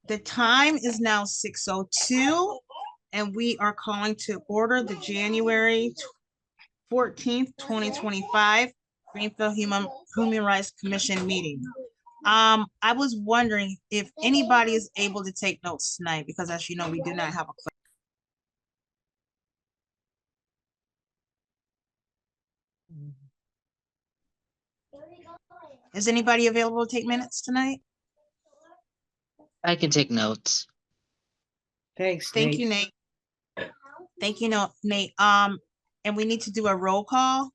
The time is now 6:02, and we are calling to order the January 14th, 2025 Greenfield Human Rights Commission meeting. I was wondering if anybody is able to take notes tonight, because as you know, we do not have a clerk. Is anybody available to take minutes tonight? I can take notes. Thanks, Thank Nate. you, Nate. Thank you, Nate. And we need to do a roll call.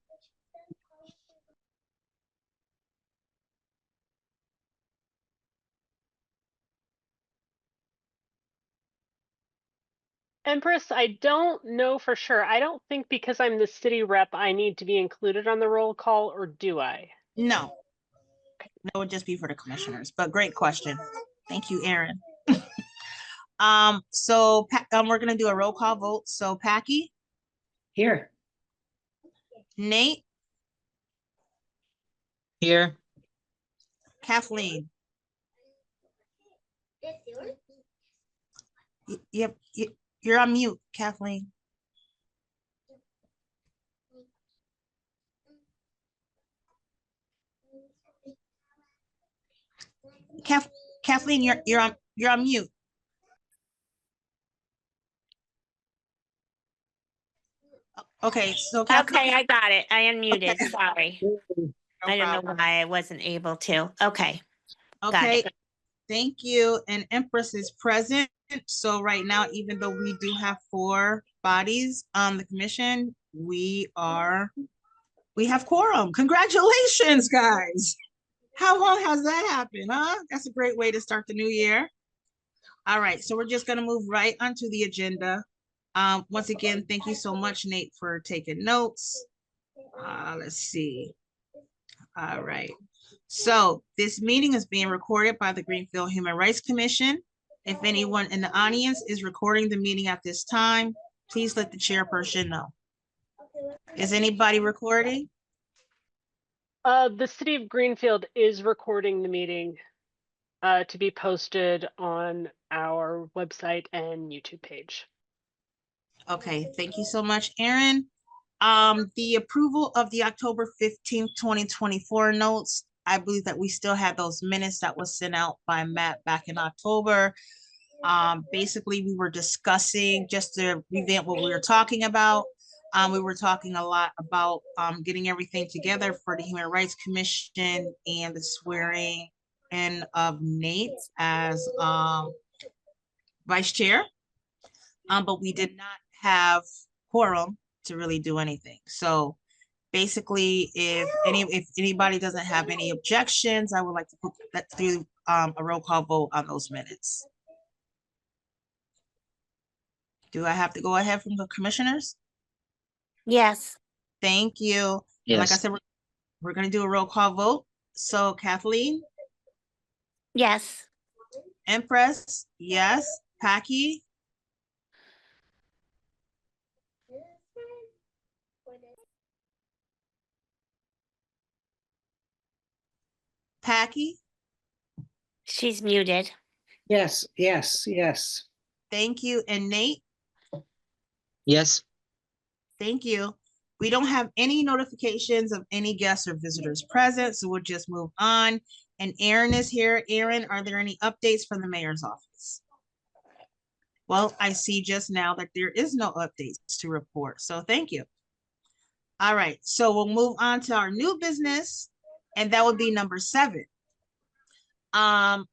Empress, I don't know for sure. I don't think because I'm the city rep, I need to be included on the roll call, or do I? No. That would just be for the commissioners, but great question. Thank you, Aaron. So we're gonna do a roll call vote. So Packy, Here. Nate, Here. Kathleen. Yep, you're on mute, Kathleen. Kathleen, you're on mute. Okay, so Kathleen, Okay, I got it. I unmuted. Okay. Sorry. no I don't know problem. why I wasn't able to. Okay. Got Okay, it. thank you. And Empress is present. So right now, even though we do have 4 bodies on the commission, we have quorum. Congratulations, guys. How long has that happened, huh? That's a great way to start the new year. All right, so we're just gonna move right onto the agenda. Once again, thank you so much, Nate, for taking notes. Let's see. All right. So this meeting is being recorded by the Greenfield Human Rights Commission. If anyone in the audience is recording the meeting at this time, please let the chairperson know. Is anybody recording? The city of Greenfield is recording the meeting to be posted on our website and YouTube page. Okay, thank you so much, Aaron. The approval of the October 15th, 2024 notes, I believe that we still have those minutes that was sent out by Matt back in October. Basically, we were discussing, just to revamp what we were talking about. We were talking a lot about getting everything together for the Human Rights Commission and the swearing in of Nate as vice chair. But we did not have quorum to really do anything. So basically, if anybody doesn't have any objections, I would like to put that through a roll call vote on those minutes. Do I have to go ahead from the commissioners? Yes. Thank you. And like I Yes. said, we're going to do a roll call vote. So Kathleen, Yes. Empress, yes. Packy, Packy, She's muted. Yes, yes, yes. thank you. And Nate, Yes. thank you. We don't have any notifications of any guests or visitors present, so we'll just move on. And Aaron is here. Aaron, are there any updates from the mayor's office? Well, I see just now that there is no updates to report, so thank you. All right, so we'll move on to our new business, and that would be number 7.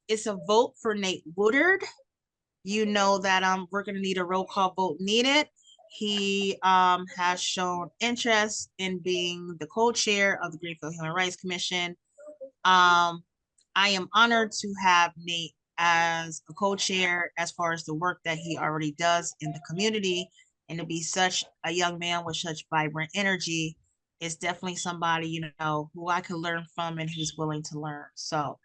It's a vote for Nate Woodard. You know that we're gonna need a roll call vote needed. He has shown interest in being the co-chair of the Greenfield Human Rights Commission. I am honored to have Nate as a co-chair as far as the work that he already does in the community, and to be such a young man with such vibrant energy is definitely somebody, you know, who I could learn from and who's willing to learn. So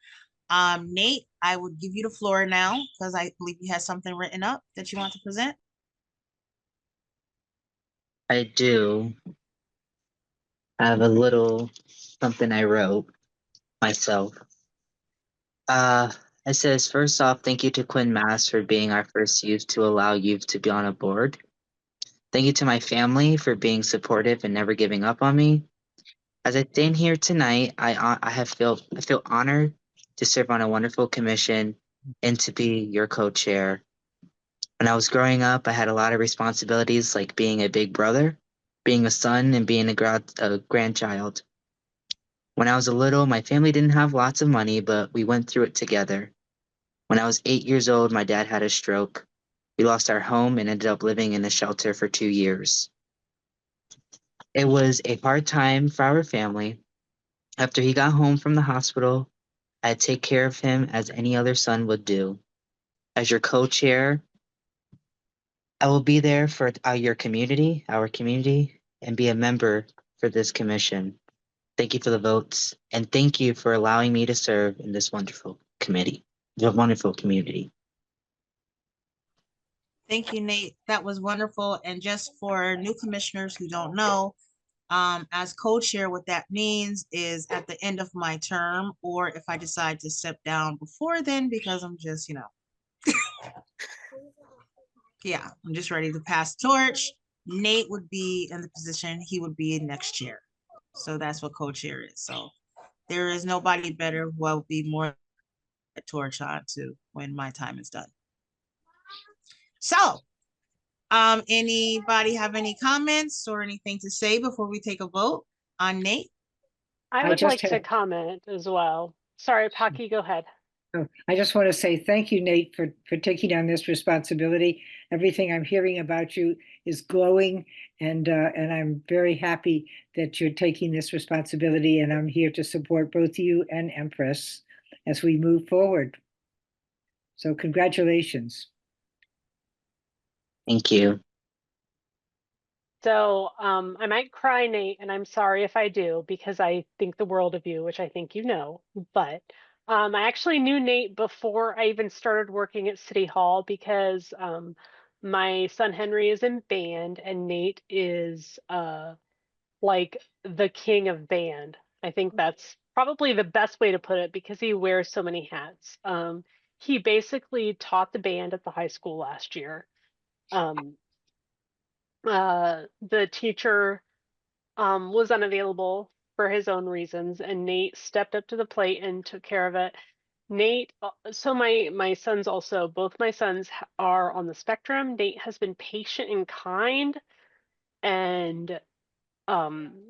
Nate, I would give you the floor now because I believe you have something written up that you want to present. I do have a little something I wrote myself. It says, first off, thank you to Quinn Mass for being our first youth to allow youth to be on a board. Thank you to my family for being supportive and never giving up on me. As I stand here tonight, I feel honored to serve on a wonderful commission and to be your co-chair. When I was growing up, I had a lot of responsibilities like being a big brother, being a son, and being a grandchild. When I was little, my family didn't have lots of money, but we went through it together. When I was 8 years old, my dad had a stroke. We lost our home and ended up living in a shelter for 2 years. It was a hard time for our family. After he got home from the hospital, I'd take care of him as any other son would do. As your co-chair, I will be there for our community, and be a member for this commission. Thank you for the votes, and thank you for allowing me to serve in this wonderful committee, the wonderful community. Thank you, Nate. That was wonderful. And just for new commissioners who don't know, as co-chair, what that means is at the end of my term, or if I decide to step down before then, because I'm just, yeah, I'm just ready to pass the torch. Nate would be in the position, he would be next chair. So that's what co-chair is. So there is nobody better who will be more a torch on to when my time is done. So, anybody have any comments or anything to say before we take a vote on Nate? I I would just like to have- comment as well. Sorry, Pocky, go ahead. Oh, I just want to say thank you, Nate, for taking on this responsibility. Everything I'm hearing about you is glowing, and I'm very happy that you're taking this responsibility, and I'm here to support both you and Empress as we move forward. So congratulations. Thank you. So I might cry, Nate, and I'm sorry if I do, because I think the world of you, which I think you know. But I actually knew Nate before I even started working at City Hall, because my son Henry is in band, and Nate is like the king of band. I think that's probably the best way to put it, because he wears so many hats. He basically taught the band at the high school last year. The teacher was unavailable for his own reasons, and Nate stepped up to the plate and took care of it. Nate, so my sons also, both my sons are on the spectrum. Nate has been patient and kind and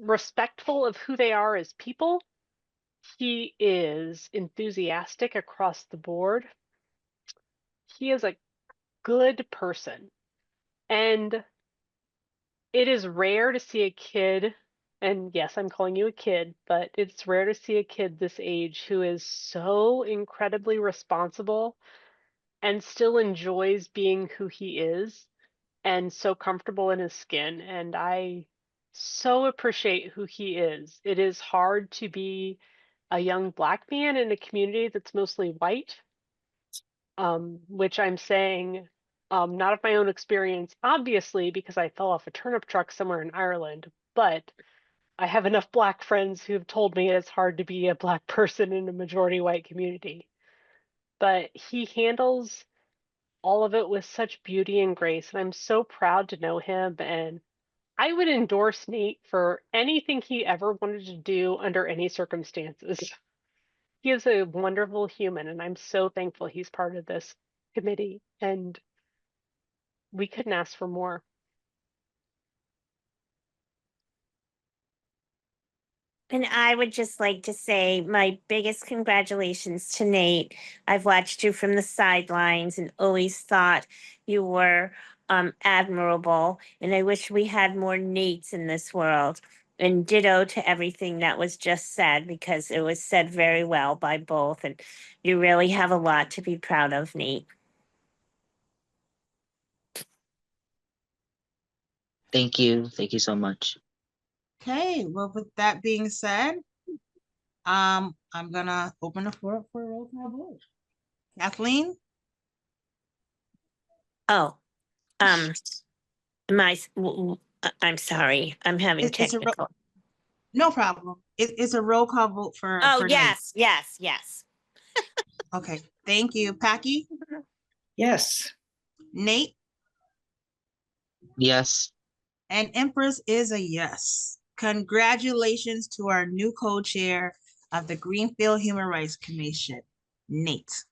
respectful of who they are as people. He is enthusiastic across the board. He is a good person. And it is rare to see a kid, and yes, I'm calling you a kid, but it's rare to see a kid this age who is so incredibly responsible and still enjoys being who he is and so comfortable in his skin. And I so appreciate who he is. It is hard to be a young Black man in a community that's mostly white, which I'm saying not of my own experience, obviously, because I fell off a turnip truck somewhere in Ireland, but I have enough Black friends who have told me it's hard to be a Black person in a majority white community. But he handles all of it with such beauty and grace, and I'm so proud to know him. And I would endorse Nate for anything he ever wanted to do under any circumstances. He is a wonderful human, and I'm so thankful he's part of this committee, and we couldn't ask for more. And I would just like to say my biggest congratulations to Nate. I've watched you from the sidelines and always thought you were admirable. And I wish we had more Nates in this world. And ditto to everything that was just said, because it was said very well by both. And you really have a lot to be proud of, Nate. Thank you. Thank you so much. Okay, well, with that being said, I'm gonna open the floor for a roll call vote. Kathleen? Oh, I'm sorry. I'm having It's a technical. No problem. It's a roll call vote for. Oh, for Nate. yes. Okay, thank you. Packy, Yes. Nate, Yes. and Empress is a yes. Congratulations to our new co-chair of the Greenfield Human Rights Commission, Nate.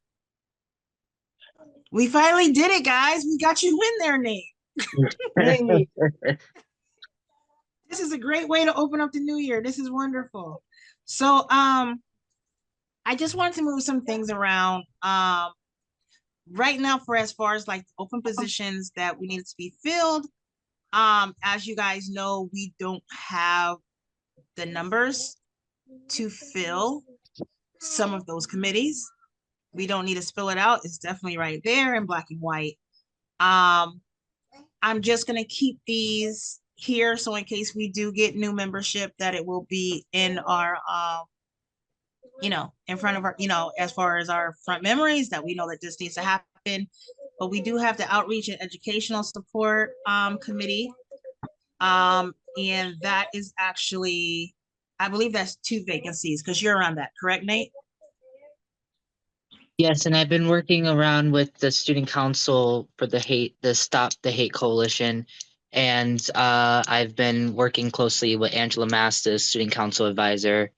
We finally did it, guys. We got you in there, Nate. Yay. This is a great way to open up the new year. This is wonderful. So, I just wanted to move some things around. Right now, for as far as like open positions that we needed to be filled, as you guys know, we don't have the numbers to fill some of those committees. We don't need to spill it out. It's definitely right there in black and white. I'm just gonna keep these here, so in case we do get new membership, that it will be in our, in front of our, as far as our front memories, that we know that this needs to happen. But we do have the outreach and educational support committee. And that is actually, I believe that's 2 vacancies, because you're around that, correct, Nate? Yes, and I've been working around with the student council for the Stop the Hate Coalition. And I've been working closely with Angela Mass, the student council advisor,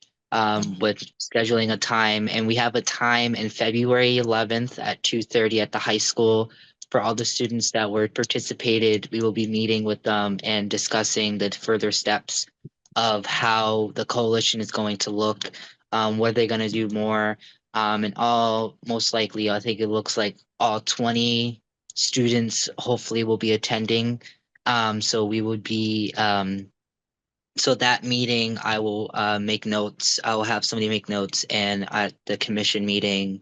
with scheduling a time. And we have a time in February 11th at 2:30 at the high school for all the students that were participated. We will be meeting with them and discussing the further steps of how the coalition is going to look, what they're going to do more. And all, most likely, I think it looks like all 20 students hopefully will be attending. So we would be, so that meeting, I will make notes. I will have somebody make notes, and at the commission meeting,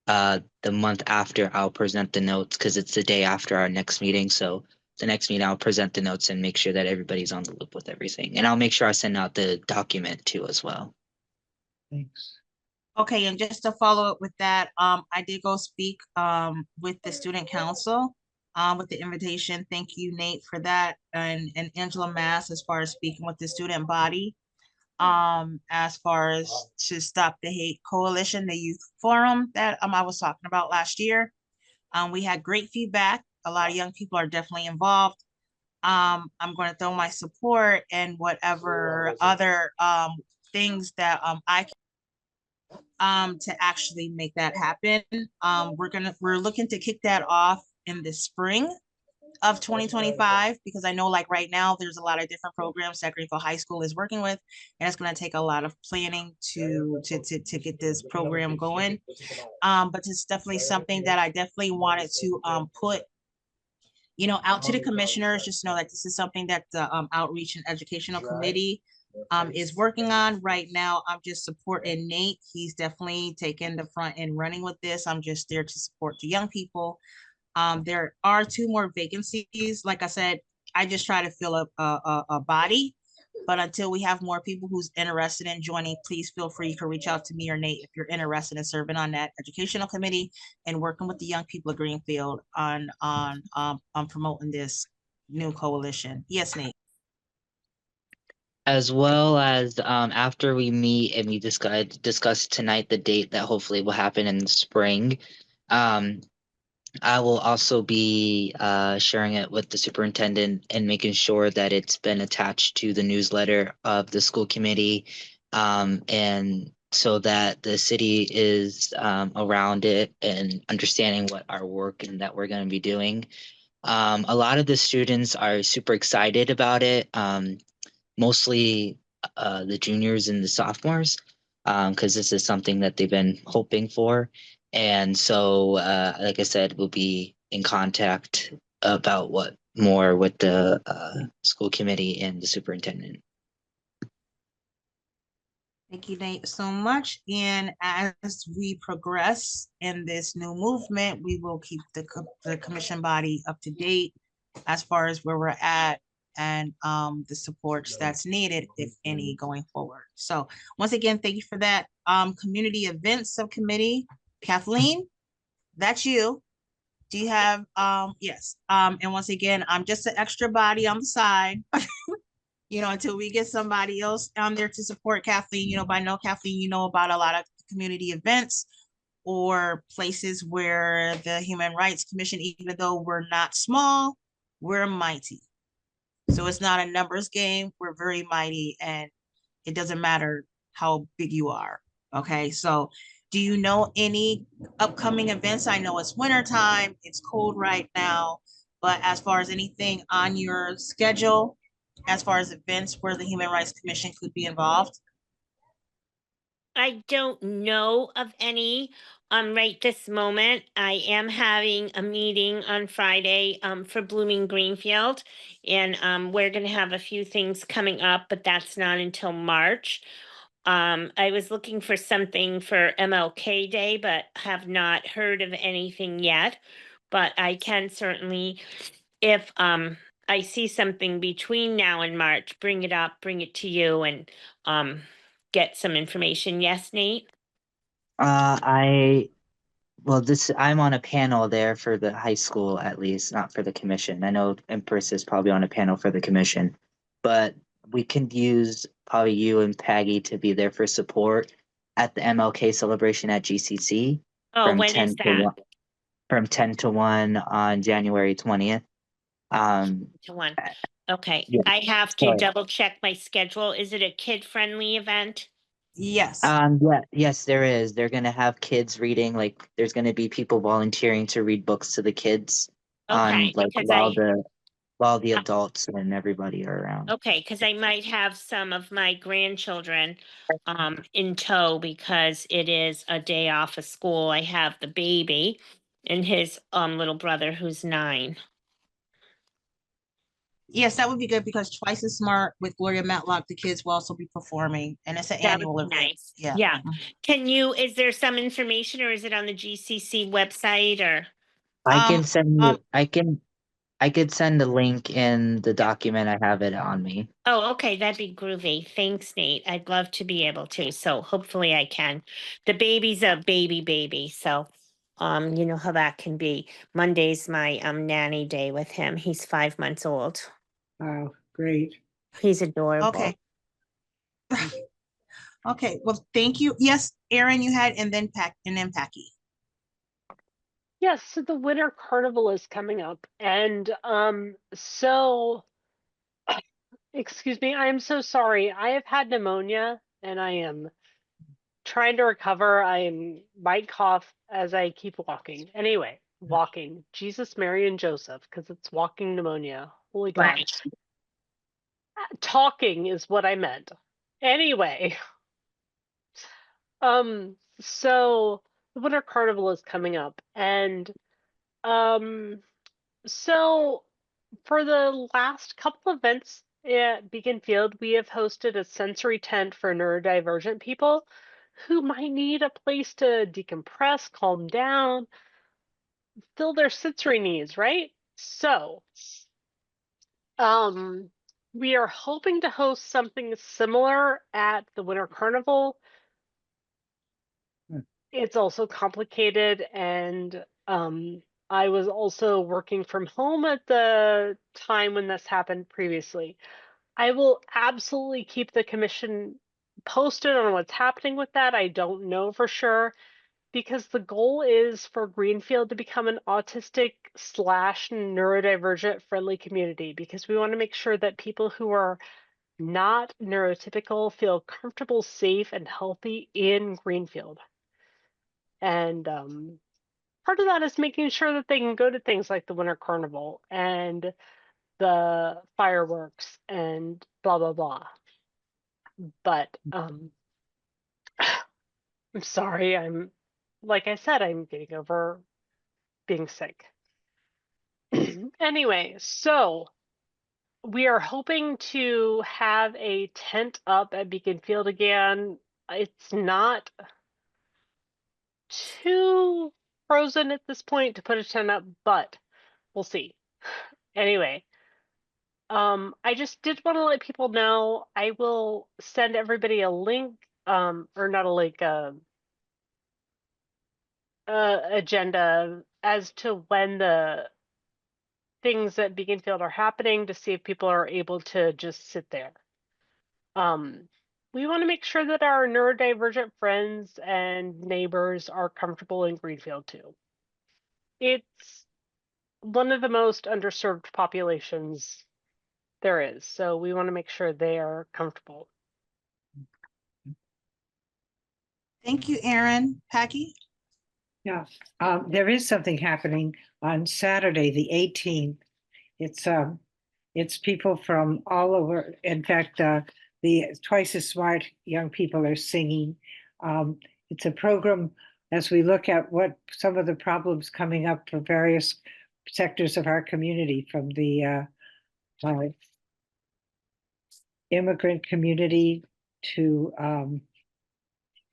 the month after, I'll present the notes because it's the day after our next meeting. So the next meeting, I'll present the notes and make sure that everybody's on the loop with everything. And I'll make sure I send out the document too as well. Thanks. Okay, and just to follow up with that, I did go speak with the student council with the invitation. Thank you, Nate, for that, and Angela Mass, as far as speaking with the student body, as far as to Stop the Hate Coalition, the youth forum that I was talking about last year. We had great feedback. A lot of young people are definitely involved. I'm going to throw my support and whatever other things that I to actually make that happen. We're looking to kick that off in the spring of 2025, because I know like right now there's a lot of different programs that Greenfield High School is working with, and it's going to take a lot of planning to get this program going. But it's definitely something that I definitely wanted to put out to the commissioners. Just know that this is something that the outreach and educational committee is working on right now. I'm just supporting Nate. He's definitely taking the front and running with this. I'm just there to support the young people. There are 2 more vacancies. Like I said, I just try to fill up a body, but until we have more people who's interested in joining, please feel free to reach out to me or Nate if you're interested in serving on that educational committee and working with the young people of Greenfield on promoting this new coalition. Yes, Nate. As well as after we meet and we discuss tonight the date that hopefully will happen in the spring, I will also be sharing it with the superintendent and making sure that it's been attached to the newsletter of the school committee, and so that the city is around it and understanding what our work and that we're going to be doing. A lot of the students are super excited about it. Mostly the juniors and the sophomores, because this is something that they've been hoping for. And so, like I said, we'll be in contact about what more with the school committee and the superintendent. Thank you, Nate, so much. And as we progress in this new movement, we will keep the commission body up to date as far as where we're at and the supports that's needed, if any, going forward. So once again, thank you for that. Community Events Subcommittee, Kathleen, that's you. Do you have, yes. And once again, I'm just an extra body on the side. Until we get somebody else on there to support Kathleen. But I know Kathleen, about a lot of community events or places where the Human Rights Commission, even though we're not small, we're mighty. So it's not a numbers game. We're very mighty, and it doesn't matter how big you are. Okay, so do you know any upcoming events? I know it's winter time, it's cold right now, but as far as anything on your schedule, as far as events where the Human Rights Commission could be involved? I don't know of any right this moment. I am having a meeting on Friday for Blooming Greenfield, and we're going to have a few things coming up, but that's not until March. I was looking for something for MLK Day, but have not heard of anything yet. But I can certainly, if I see something between now and March, bring it up, bring it to you, and get some information. Yes, Nate? I well, I'm on a panel there for the high school at least, not for the commission. I know Empress is probably on a panel for the commission, but we can use probably you and Peggy to be there for support at the MLK celebration at GCC Oh, from when is 10 to that? 1 from 10 to 1 on January 20th. To one. Okay, Yeah, I have to sorry. double check my schedule. Is it a kid-friendly event? Yes. Yeah, yes, there is. They're gonna have kids reading, like there's gonna be people volunteering to read books to the kids on Okay, like because while the adults and everybody are around. okay, because I might have some of my grandchildren in tow because it is a day off of school. I have the baby and his little brother who's 9. Yes, that would be good because Twice as Smart with Gloria Matlock, the kids will also be performing, and it's an That would annual be event. nice. Yeah. Yeah. Mhm. Is there some information or is it on the GCC website or? I Um, can send um, you I could send a link in the document. I have it on me. Oh, okay, that'd be groovy. Thanks, Nate. I'd love to be able to, so hopefully I can. The baby's a baby, so you know how that can be. Monday's my nanny day with him. He's 5 months old. Wow, great. He's adorable. okay. Okay, well, thank you. Yes, Aaron, you had, and then Packy. Yes, so the Winter Carnival is coming up, and so excuse me, I am so sorry. I have had pneumonia, and I am trying to recover. I might cough as I keep walking. Anyway, walking. Jesus, Mary, and Joseph, because it's walking pneumonia. Holy God. Right. Talking is what I meant. Anyway, so the Winter Carnival is coming up, and so for the last couple events at Beacon Field, we have hosted a sensory tent for neurodivergent people who might need a place to decompress, calm down, fill their sensory needs, right? So, we are hoping to host something similar at the Winter Carnival. It's also complicated, and I was also working from home at the time when this happened previously. I will absolutely keep the commission posted on what's happening with that. I don't know for sure, because the goal is for Greenfield to become an autistic / neurodivergent friendly community, because we want to make sure that people who are not neurotypical feel comfortable, safe, and healthy in Greenfield. And part of that is making sure that they can go to things like the Winter Carnival and the fireworks and blah, blah, blah. But I'm sorry, like I said, I'm getting over being sick. Anyway, so we are hoping to have a tent up at Beacon Field again. It's not too frozen at this point to put a tent up, but we'll see. Anyway, I just did want to let people know I will send everybody a link, or not a link, agenda as to when the things at Beacon Field are happening to see if people are able to just sit there. We want to make sure that our neurodivergent friends and neighbors are comfortable in Greenfield too. It's one of the most underserved populations there is, so we want to make sure they are comfortable. Thank you, Aaron. Packy? Yeah, there is something happening on Saturday, the 18th. It's people from all over. In fact, the Twice as Smart young people are singing. It's a program as we look at what some of the problems coming up for various sectors of our community, from the immigrant community to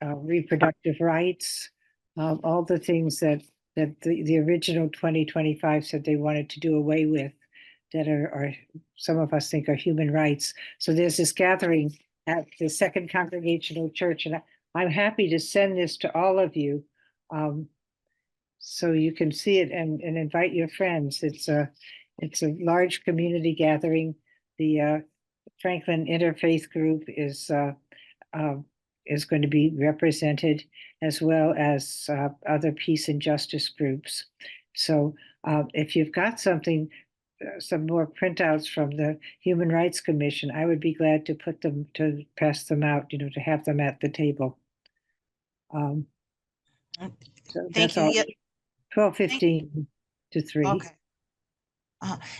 reproductive rights, all the things that the original 2025 said they wanted to do away with, that are some of us think are human rights. So there's this gathering at the Second Congregational Church, and I'm happy to send this to all of you, so you can see it and invite your friends. It's a large community gathering. The Franklin Interfaith Group is going to be represented, as well as other peace and justice groups. So if you've got something, some more printouts from the Human Rights Commission, I would be glad to pass them out, to have them at the table. So Thank that's you. all. Yeah. 12:15 to 3. Okay.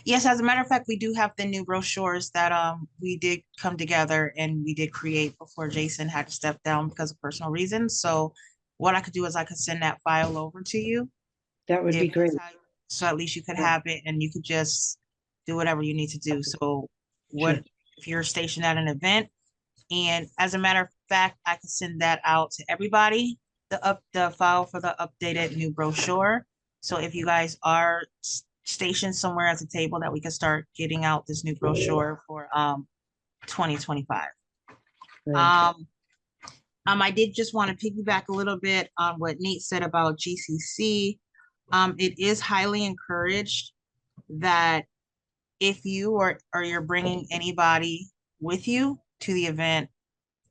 Yes, as a matter of fact, we do have the new brochures that we did come together and we did create before Jason had to step down because of personal reasons. So what I could do is I could send that file over to you. That would be if great. that's how- So at least you could Yeah. have it and you could just do whatever you need to do. So what Sure. if you're stationed at an event? And as a matter of fact, I can send that out to everybody, the file for the updated new brochure. So if you guys are stationed somewhere at the table, that we can start getting out this new brochure for 2025. Great. I did just want to piggyback a little bit on what Nate said about GCC. It is highly encouraged that if you or you're bringing anybody with you to the event,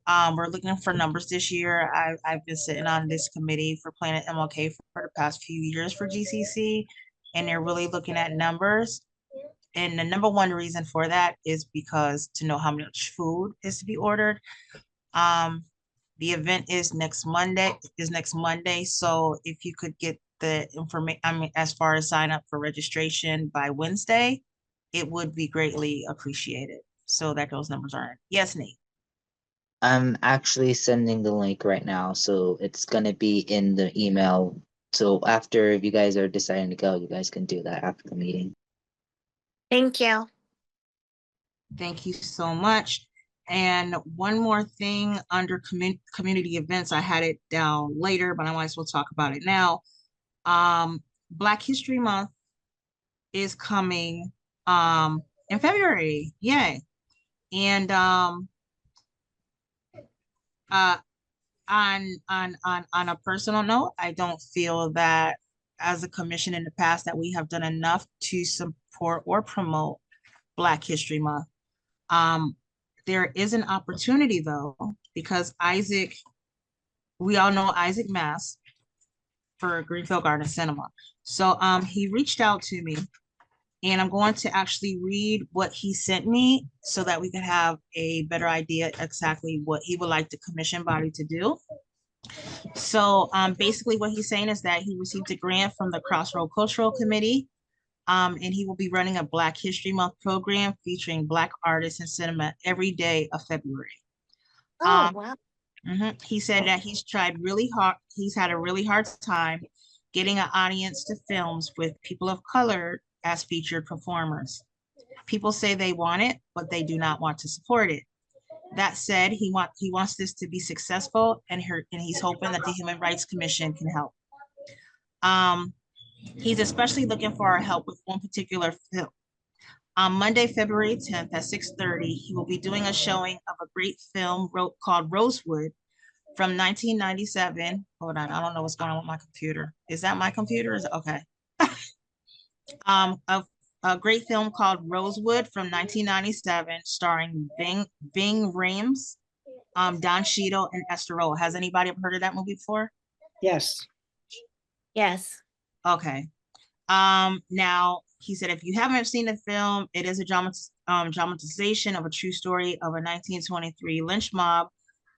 we're looking for numbers this year. I've been sitting on this committee for Planet MLK for the past few years for GCC, and they're really looking at numbers. And the number one reason for that is because to know how much food is to be ordered. The event is next Monday. So if you could get the information, as far as sign up for registration by Wednesday, it would be greatly appreciated. So that those numbers are in. Yes, Nate. I'm actually sending the link right now, so it's gonna be in the email. So after, if you guys are deciding to go, you guys can do that after the meeting. Thank you. Thank you so much. And one more thing under community events, I had it down later, but I might as well talk about it now. Black History Month is coming in February. Yay. And on a personal note, I don't feel that as a commission in the past that we have done enough to support or promote Black History Month. There is an opportunity though, because we all know Isaac Mass for Greenfield Garden Cinema. So he reached out to me, and I'm going to actually read what he sent me so that we can have a better idea exactly what he would like the commission body to do. So basically what he's saying is that he received a grant from the Crossroad Cultural Committee, and he will be running a Black History Month program featuring Black artists in cinema every day of February. Oh, wow. He said that he's tried really hard. He's had a really hard time getting an audience to films with people of color as featured performers. People say they want it, but they do not want to support it. That said, he wants this to be successful, and he's hoping that the Human Rights Commission can help. He's especially looking for our help with one particular film. On Monday, February 10th at 6:30, he will be doing a showing of a great film called Rosewood from 1997. Hold on, I don't know what's going on with my computer. Is that my computer? Is it okay? A great film called Rosewood from 1997, starring Ving Rhames, Don Cheadle and Esther Roll. Has anybody ever heard of that movie before? Yes. Yes. Okay. Now he said, if you haven't seen the film, it is a dramatization of a true story of a 1923 lynch mob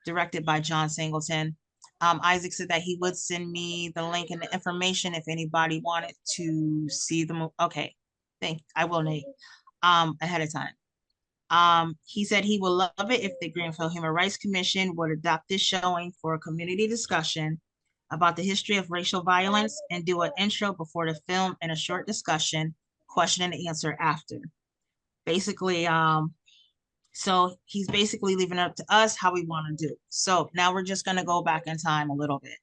directed by John Singleton. Isaac said that he would send me the link and the information if anybody wanted to see the movie. Okay, I will, Nate, ahead of time. He said he would love it if the Greenfield Human Rights Commission would adopt this showing for a community discussion about the history of racial violence and do an intro before the film and a short discussion, question and answer after. Basically, so he's basically leaving it up to us how we want to do. So now we're just going to go back in time a little bit.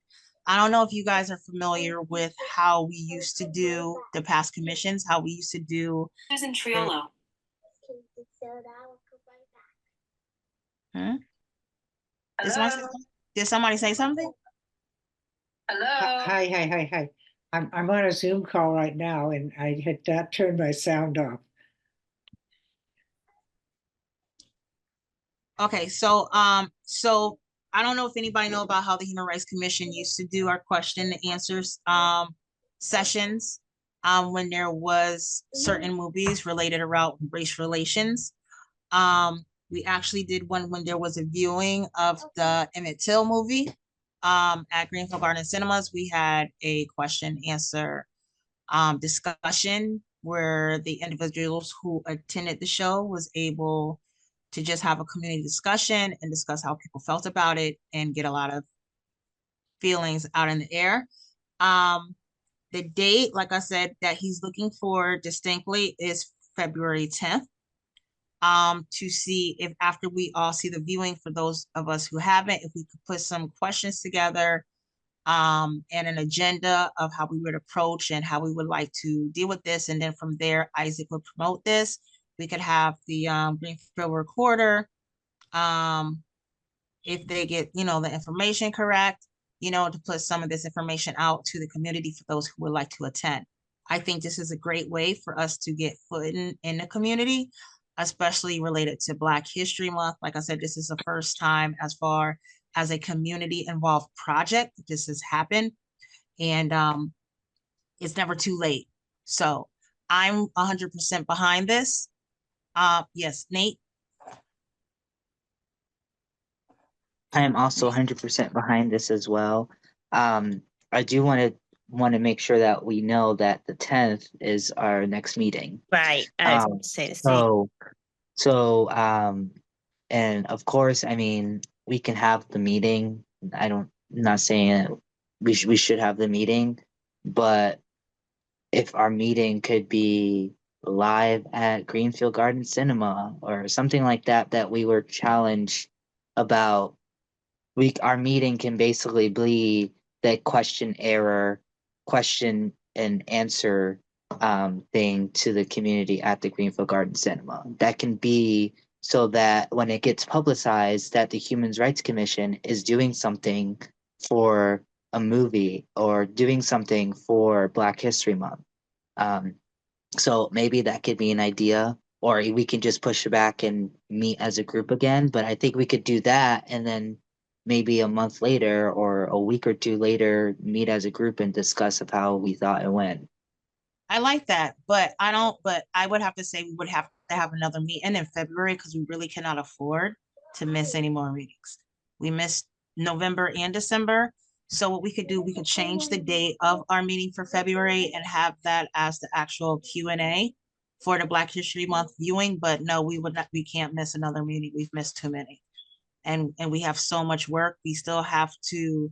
I don't know if you guys are familiar with how we used to do the past commissions, how we used to do. Susan Triolo. Hmm? Hello. Did somebody say something? Hello. Hi. I'm on a Zoom call right now and I had not turned my sound off. Okay, so so I don't know if anybody know about how the Human Rights Commission used to do our question and answers sessions when there was certain movies related around race relations. We actually did one when there was a viewing of the Emmett Till movie at Greenfield Garden Cinemas. We had a question answer discussion where the individuals who attended the show was able to just have a community discussion and discuss how people felt about it and get a lot of feelings out in the air. The date, like I said, that he's looking for distinctly is February 10th. To see if after we all see the viewing, for those of us who haven't, if we could put some questions together and an agenda of how we would approach and how we would like to deal with this. And then from there, Isaac would promote this. We could have the Greenfield Recorder, if they get, the information correct, to put some of this information out to the community for those who would like to attend. I think this is a great way for us to get foot in the community, especially related to Black History Month. Like I said, this is the first time as far as a community involved project this has happened, and it's never too late. So I'm 100% behind this. Yes, Nate. I am also 100% behind this as well. I do want to make sure that we know that the 10th is our next meeting. Right. I was going to say the same. And of course, I mean, we can have the meeting. I'm not saying we should have the meeting, but if our meeting could be live at Greenfield Garden Cinema or something like that, that we were challenged about, our meeting can basically be that question and answer thing to the community at the Greenfield Garden Cinema. That can be so that when it gets publicized that the Human Rights Commission is doing something for a movie or doing something for Black History Month. So maybe that could be an idea, or we can just push it back and meet as a group again. But I think we could do that and then maybe a month later or a week or two later meet as a group and discuss of how we thought it went. I like that, but I would have to say we would have to have another meeting in February because we really cannot afford to miss any more meetings. We missed November and December. So what we could do, we could change the date of our meeting for February and have that as the actual Q&A for the Black History Month viewing. But no, we can't miss another meeting. We've missed too many. And we have so much work. We still have to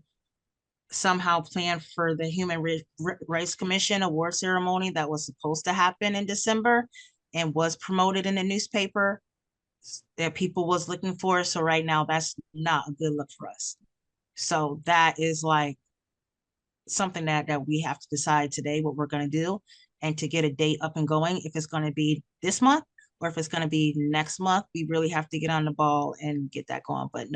somehow plan for the Human Rights Commission award ceremony that was supposed to happen in December and was promoted in the newspaper that people was looking for. So right now, that's not a good look for us. So that is like something that we have to decide today what we're going to do, and to get a date up and going. If it's going to be this month or if it's going to be next month, we really have to get on the ball and get that going. But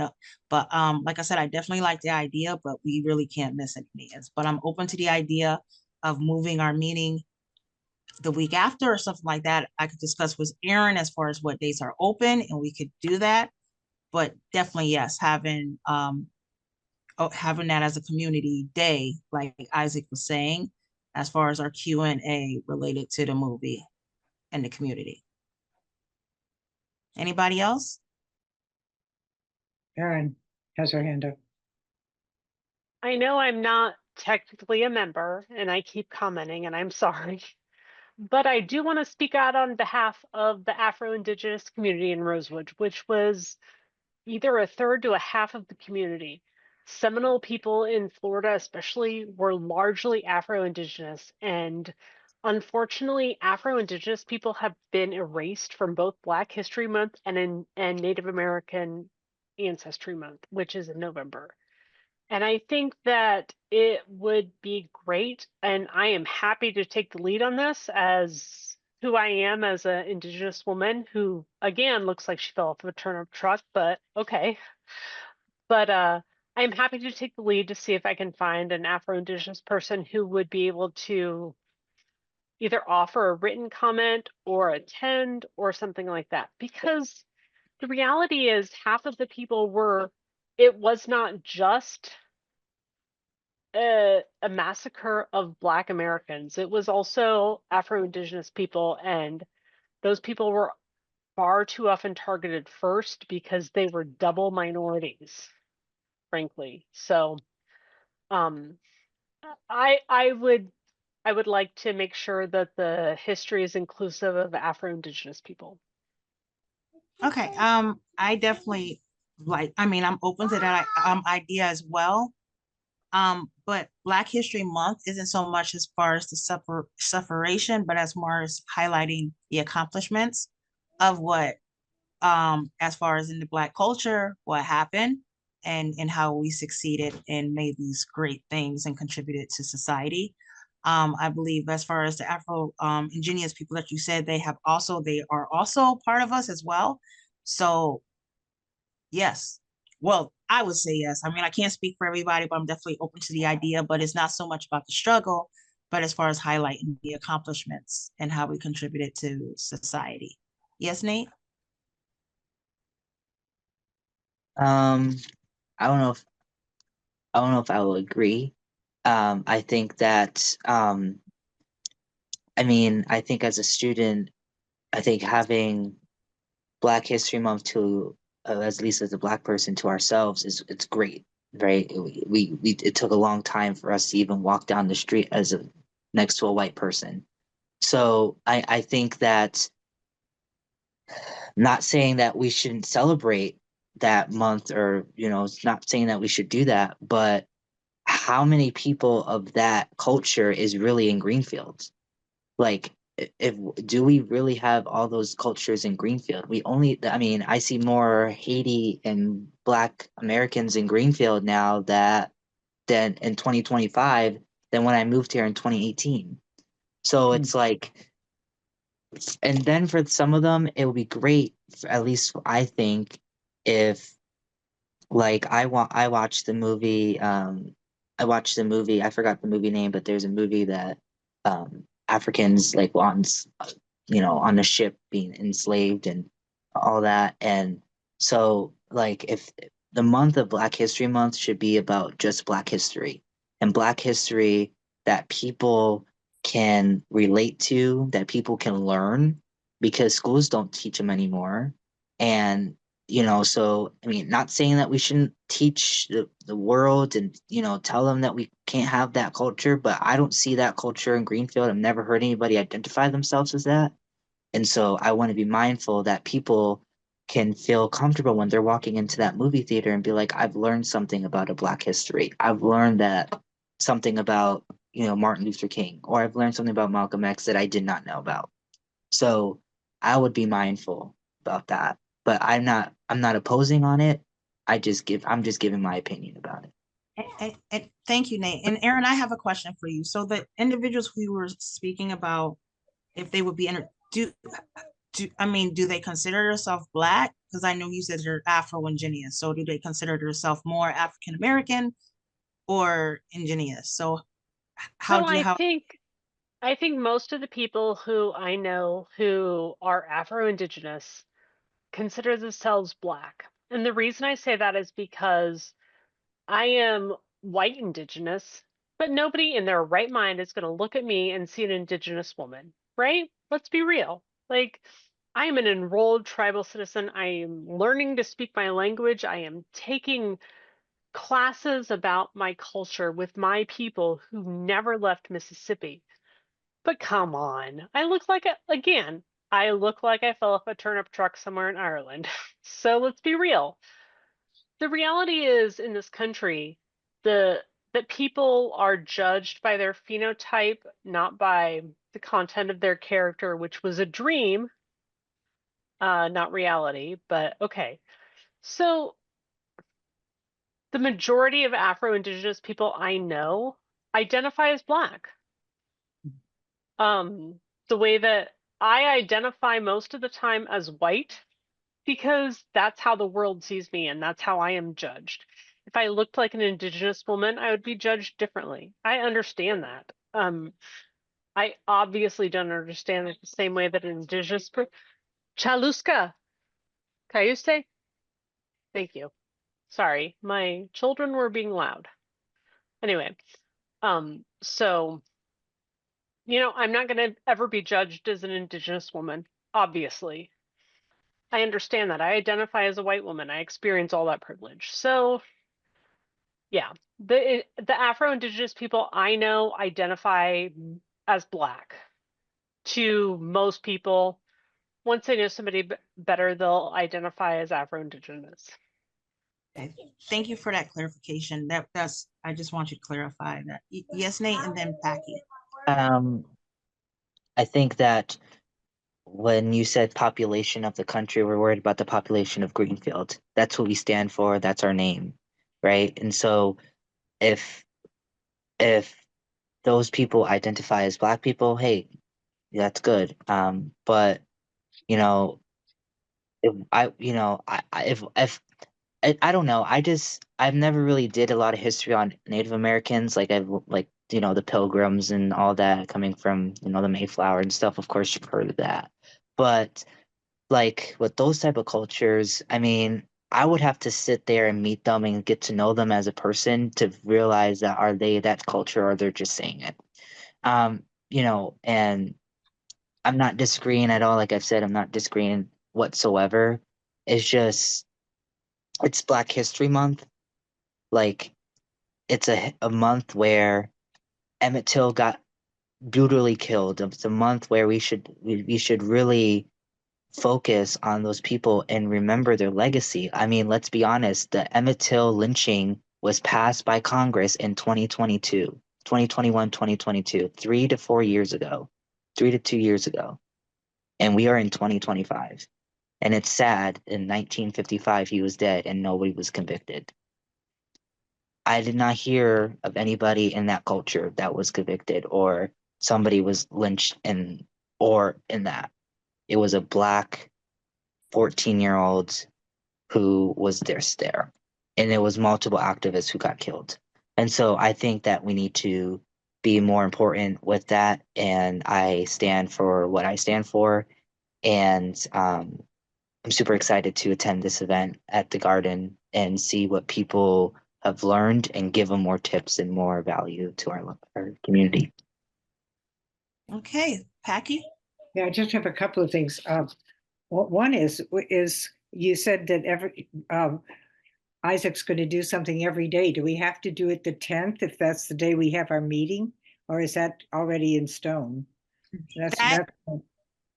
like I said, I definitely like the idea, but we really can't miss any meetings. But I'm open to the idea of moving our meeting the week after or something like that. I could discuss with Aaron as far as what dates are open, and we could do that. but definitely, yes, having that as a community day, like Isaac was saying, as far as our Q&A related to the movie and the community. Anybody else? Erin has her hand up. I know I'm not technically a member and I keep commenting and I'm sorry, but I do want to speak out on behalf of the Afro-Indigenous community in Rosewood, which was either a third to a half of the community. Seminole people in Florida, especially, were largely Afro-Indigenous, and unfortunately, Afro-Indigenous people have been erased from both Black History Month and Native American Ancestry Month, which is in November. And I think that it would be great, and I am happy to take the lead on this as who I am as an Indigenous woman who, again, looks like she fell off of a turnip truck, but okay. But I'm happy to take the lead to see if I can find an Afro-Indigenous person who would be able to either offer a written comment or attend or something like that. Because the reality is half of the people it was not just a massacre of Black Americans. It was also Afro-Indigenous people, and those people were far too often targeted first because they were double minorities, frankly. So, I would like to make sure that the history is inclusive of Afro-Indigenous people. Okay, I definitely I'm open to that idea as well. But Black History Month isn't so much as far as the sufferation, but as more as highlighting the accomplishments of what, as far as in the Black culture, what happened and how we succeeded and made these great things and contributed to society. I believe as far as the Afro indigenous people that you said, they are also part of us as well. So yes. Well, I would say yes. I mean, I can't speak for everybody, but I'm definitely open to the idea, but it's not so much about the struggle, but as far as highlighting the accomplishments and how we contributed to society. Yes, Nate? Um, I don't know if I will agree. I think that I think as a student, I think having Black History Month to at least as a Black person to ourselves it's great, right? It took a long time for us to even walk down the street as a next to a white person. So I think that, not saying that we shouldn't celebrate that month, or it's not saying that we should do that, but how many people of that culture is really in Greenfield? Like, if do we really have all those cultures in Greenfield? I see more Haiti and Black Americans in Greenfield now than in 2025 than when I moved here in 2018. So it's like, and then for some of them, it would be great, at least I think, if, like, I watched the movie, I forgot the movie name, but there's a movie that Africans, like, once, on a ship being enslaved and all that. And so, like, if the month of Black History Month should be about just Black history, and Black history that people can relate to, that people can learn, because schools don't teach them anymore. And so, not saying that we shouldn't teach the world and, tell them that we can't have that culture, but I don't see that culture in Greenfield. I've never heard anybody identify themselves as that. And so I want to be mindful that people can feel comfortable when they're walking into that movie theater and be like, I've learned something about a Black history. I've learned that something about, Martin Luther King, or I've learned something about Malcolm X that I did not know about. So I would be mindful about that. But I'm not opposing on it. I'm just giving my opinion about it. And thank you, Nate. And Aaron, I have a question for you. So the individuals we were speaking about, if they would be do they consider themselves Black? Because I know you said you're Afro-Indigenous. So do they consider themselves more African American or indigenous? So how So do you how I think most of the people who I know who are Afro-Indigenous consider themselves Black. And the reason I say that is because I am white Indigenous, but nobody in their right mind is going to look at me and see an Indigenous woman, right? Let's be real. Like, I am an enrolled tribal citizen. I am learning to speak my language. I am taking classes about my culture with my people who never left Mississippi. But come on, I look like I look like I fell off a turnip truck somewhere in Ireland. So let's be real. The reality is in this country, that people are judged by their phenotype, not by the content of their character, which was a dream, not reality, but okay. So the majority of Afro-Indigenous people I know identify as Black. The way that I identify most of the time as white, because that's how the world sees me and that's how I am judged. If I looked like an Indigenous woman, I would be judged differently. I understand that. I obviously don't understand it the same way that an Indigenous Chaluska, Cayuste? Thank you. Sorry, my children were being loud. Anyway, so, I'm not going to ever be judged as an Indigenous woman, obviously. I understand that. I identify as a white woman. I experience all that privilege. So, yeah, the Afro-Indigenous people I know identify as Black. To most people, once they know somebody better, they'll identify as Afro-Indigenous. Okay, thank you for that clarification. I just want you to clarify that. Yes, Nate, and then Packy. I think that when you said population of the country, we're worried about the population of Greenfield. That's what we stand for. That's our name, right? And so if those people identify as Black people, hey, that's good. But you know, if I, you know, I if I don't know. I've never really did a lot of history on Native Americans. Like I've like the Pilgrims and all that coming from the Mayflower and stuff. Of course, you've heard of that, but like with those type of cultures, I mean, I would have to sit there and meet them and get to know them as a person to realize that are they that culture or they're just saying it. And I'm not disagreeing at all. Like I've said, I'm not disagreeing whatsoever. It's just it's Black History Month. Like it's a month where Emmett Till got brutally killed. It's a month where we should really focus on those people and remember their legacy. I mean, let's be honest, the Emmett Till lynching was passed by Congress in 2022, 2021, 2022, 3 to 4 years ago, 3 to 2 years ago. And we are in 2025. And it's sad in 1955 he was dead and nobody was convicted. I did not hear of anybody in that culture that was convicted or somebody was lynched in that. It was a Black 14-year-old who was there. And it was multiple activists who got killed. And so I think that we need to be more important with that. And I stand for what I stand for. And I'm super excited to attend this event at the Garden and see what people have learned and give them more tips and more value to our community. Okay, Packy. Yeah, I just have a couple of things. One is you said that Isaac's going to do something every day. Do we have to do it the 10th if that's the day we have our meeting, or is that already in stone?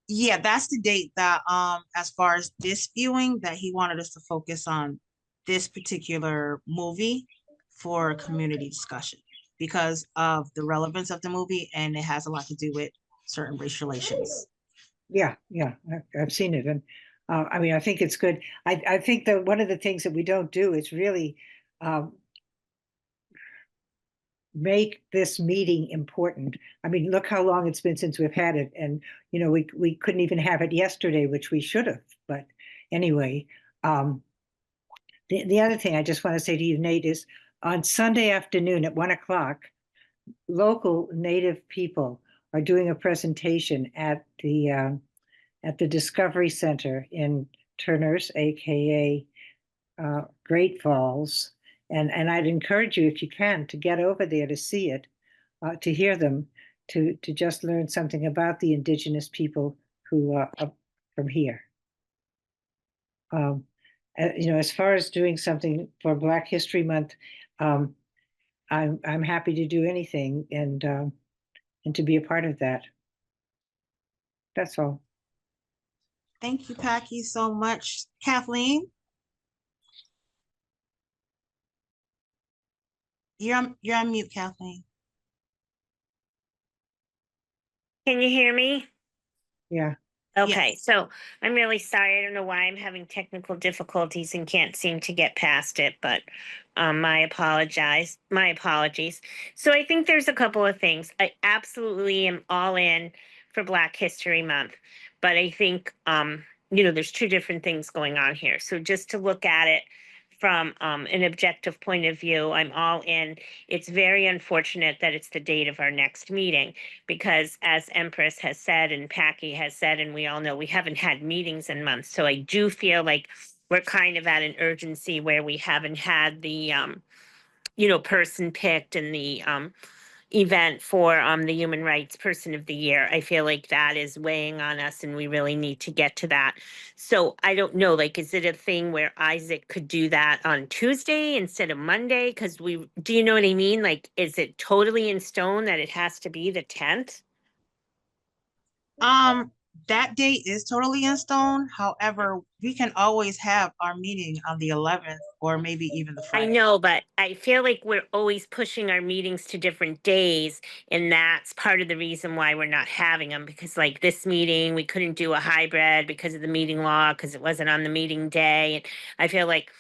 Yeah, that's the date that as far as this viewing that he wanted us to focus on this particular movie for community discussion because of the relevance of the movie and it has a lot to do with certain race relations. Yeah, I've seen it, and I mean, I think it's good. I think that one of the things that we don't do is really make this meeting important. I mean, look how long it's been since we've had it, and we couldn't even have it yesterday, which we should have. But anyway, the other thing I just want to say to you, Nate, is on Sunday afternoon at 1 o'clock, local Native people are doing a presentation at the Discovery Center in Turner's, aka Great Falls. And I'd encourage you, if you can, to get over there to see it, to hear them, to just learn something about the indigenous people who are from here. As far as doing something for Black History Month, I'm happy to do anything and to be a part of that. That's all. Thank you, Packy, so much. Kathleen? You're on mute, Kathleen. Can you hear me? Yeah. Okay, so I'm really sorry. I don't know why I'm having technical difficulties and can't seem to get past it, but my apologies. So I think there's a couple of things. I absolutely am all in for Black History Month, but I think there's two different things going on here. So just to look at it from an objective point of view, I'm all in. It's very unfortunate that it's the date of our next meeting because, as Empress has said and Packy has said, and we all know, we haven't had meetings in months. So I do feel like we're kind of at an urgency where we haven't had the person picked and the event for the Human Rights Person of the Year. I feel like that is weighing on us and we really need to get to that. So I don't know, like, is it a thing where Isaac could do that on Tuesday instead of Monday? Because do you know what I mean? Like, is it totally in stone that it has to be the 10th? That date is totally in stone. However, we can always have our meeting on the 11th or maybe even the I Friday. know, but I feel like we're always pushing our meetings to different days. And that's part of the reason why we're not having them. Because like this meeting, we couldn't do a hybrid because of the meeting law, because it wasn't on the meeting day. And I feel like,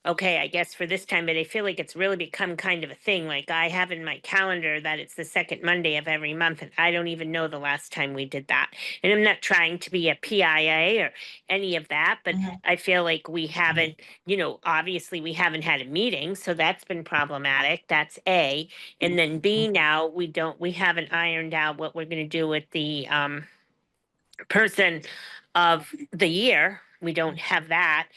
okay, I guess for this time, but I feel like it's really become kind of a thing. Like I have in my calendar that it's the second Monday of every month, and I don't even know the last time we did that. And I'm not trying to be a PIA or any of that, but Mhm. I feel like we haven't, obviously we haven't had a meeting, so that's been problematic. That's A. And then B, now we haven't ironed out what we're going to do with the person of the year. We don't have that.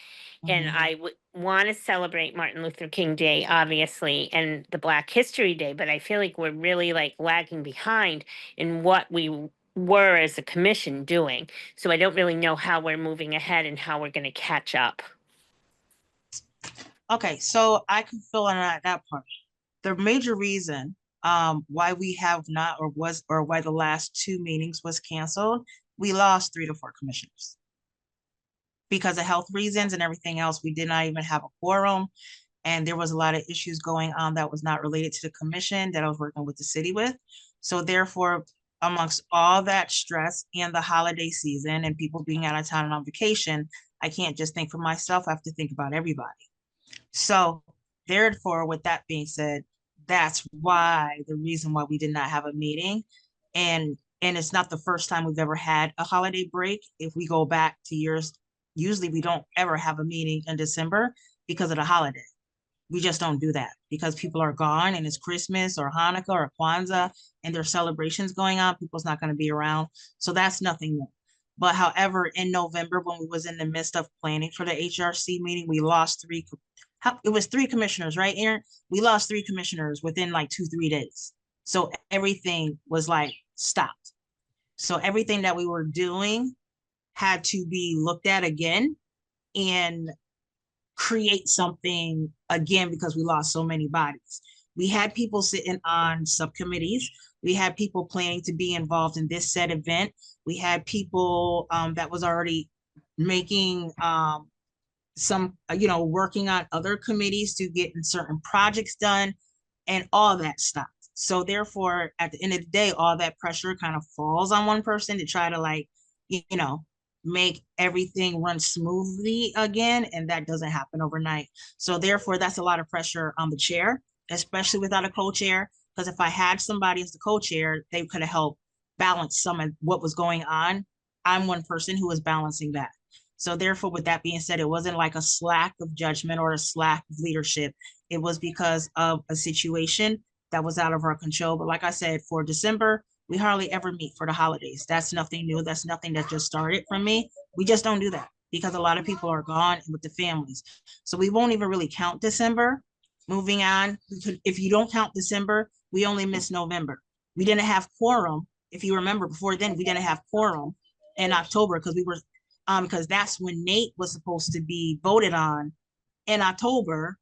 And Mhm. I would want to celebrate Martin Luther King Day, obviously, and the Black History Day, but I feel like we're really like lagging behind in what we were as a commission doing. So I don't really know how we're moving ahead and how we're going to catch up. Okay, so I can fill in that part. The major reason why we have not or why the last two meetings was canceled, we lost 3 to 4 commissioners. Because of health reasons and everything else, we did not even have a quorum. And there was a lot of issues going on that was not related to the commission that I was working with the city with. So therefore, amongst all that stress and the holiday season and people being out of town and on vacation, I can't just think for myself, I have to think about everybody. So therefore, with that being said, that's the reason why we did not have a meeting. And it's not the first time we've ever had a holiday break. If we go back to years, usually we don't ever have a meeting in December because of the holiday. We just don't do that because people are gone and it's Christmas or Hanukkah or Kwanzaa and there's celebrations going on. People's not going to be around. So that's nothing new. But however, in November, when we was in the midst of planning for the HRC meeting, we lost it was 3 commissioners, right, Aaron? We lost 3 commissioners within like 2-3 days. So everything was like stopped. So everything that we were doing had to be looked at again and create something again because we lost so many bodies. We had people sitting on subcommittees. We had people planning to be involved in this said event. We had people that was already making some, working on other committees to get certain projects done and all that stopped. So therefore, at the end of the day, all that pressure kind of falls on one person to try to make everything run smoothly again. And that doesn't happen overnight. So therefore, that's a lot of pressure on the chair, especially without a co-chair. Because if I had somebody as the co-chair, they could have helped balance some of what was going on. I'm one person who was balancing that. So therefore, with that being said, it wasn't like a slack of judgment or a slack of leadership. It was because of a situation that was out of our control. But like I said, for December, we hardly ever meet for the holidays. That's nothing new. That's nothing that just started from me. We just don't do that because a lot of people are gone with the families. So we won't even really count December. Moving on, if you don't count December, we only miss November. We didn't have quorum. If you remember before then, we didn't have quorum in October because we were, because that's when Nate was supposed to be voted on in October.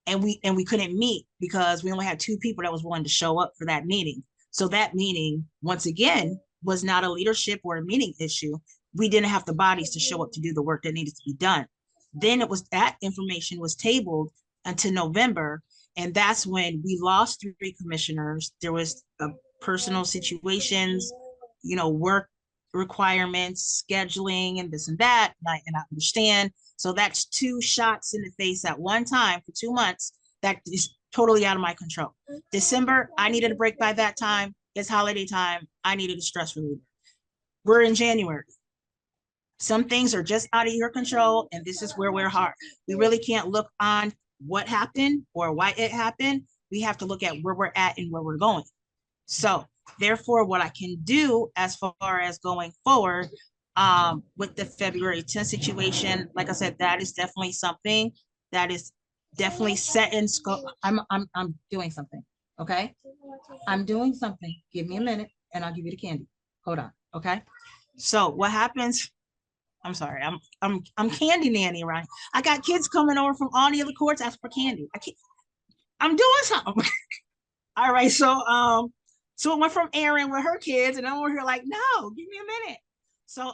And we couldn't meet because we only had 2 people that was willing to show up for that meeting. So that meeting, once again, was not a leadership or a meeting issue. We didn't have the bodies to show up to do the work that needed to be done. Then it was that information was tabled until November. And that's when we lost 3 commissioners. There was personal situations, work requirements, scheduling, and this and that. And I understand. So that's 2 shots in the face at one time for 2 months. That is totally out of my control. December, I needed a break by that time. It's holiday time. I needed a stress reliever. We're in January. Some things are just out of your control, and this is where we're hard. We really can't look on what happened or why it happened. We have to look at where we're at and where we're going. So therefore, what I can do as far as going forward, with the February 10th situation, like I said, that is definitely something that is definitely set in scope. I'm doing something. Okay. I'm doing something. Give me a minute and I'll give you the candy. Hold on. Okay. So what happens? I'm sorry. I'm candy nanny, right? I got kids coming over from all the other courts asking for candy. I'm doing something. All right. So it went from Erin with her kids, and I'm over here like, no, give me a minute. So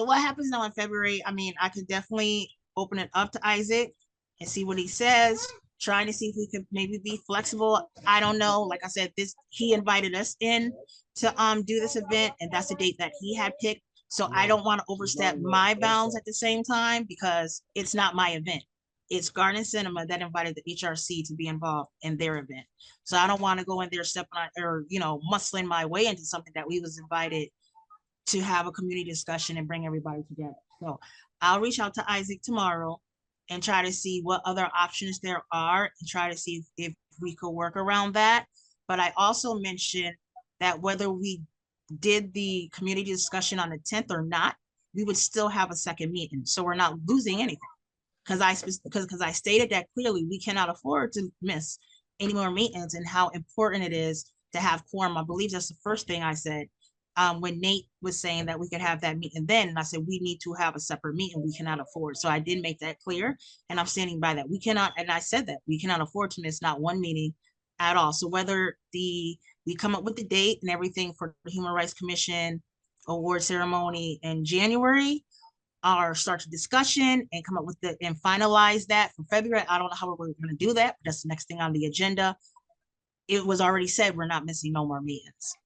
what happens now in February? I mean, I could definitely open it up to Isaac and see what he says, trying to see if we could maybe be flexible. I don't know. Like I said, he invited us in to do this event, and that's the date that he had picked. So I don't want to overstep my bounds at the same time because it's not my event. It's Garden Cinema that invited the HRC to be involved in their event. So I don't want to go in there stepping on or, muscling my way into something that we was invited to have a community discussion and bring everybody together. So I'll reach out to Isaac tomorrow and try to see what other options there are and try to see if we could work around that. But I also mentioned that whether we did the community discussion on the 10th or not, we would still have a second meeting. So we're not losing anything. Because I stated that clearly, we cannot afford to miss any more meetings and how important it is to have quorum. I believe that's the first thing I said when Nate was saying that we could have that meeting then. And I said, we need to have a separate meeting. We cannot afford. So I did make that clear, and I'm standing by that. We cannot, and I said that we cannot afford to miss not one meeting at all. So whether we come up with the date and everything for the Human Rights Commission award ceremony in January, or start a discussion and come up with and finalize that for February. I don't know how we're going to do that, but that's the next thing on the agenda. It was already said we're not missing no more meetings.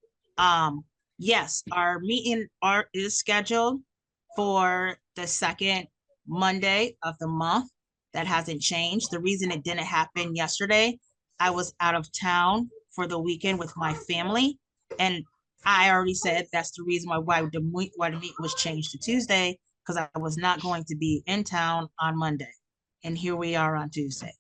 Yes, our meeting is scheduled for the second Monday of the month. That hasn't changed. The reason it didn't happen yesterday, I was out of town for the weekend with my family, and I already said that's the reason why the meeting was changed to Tuesday, because I was not going to be in town on Monday. And here we are on Tuesday.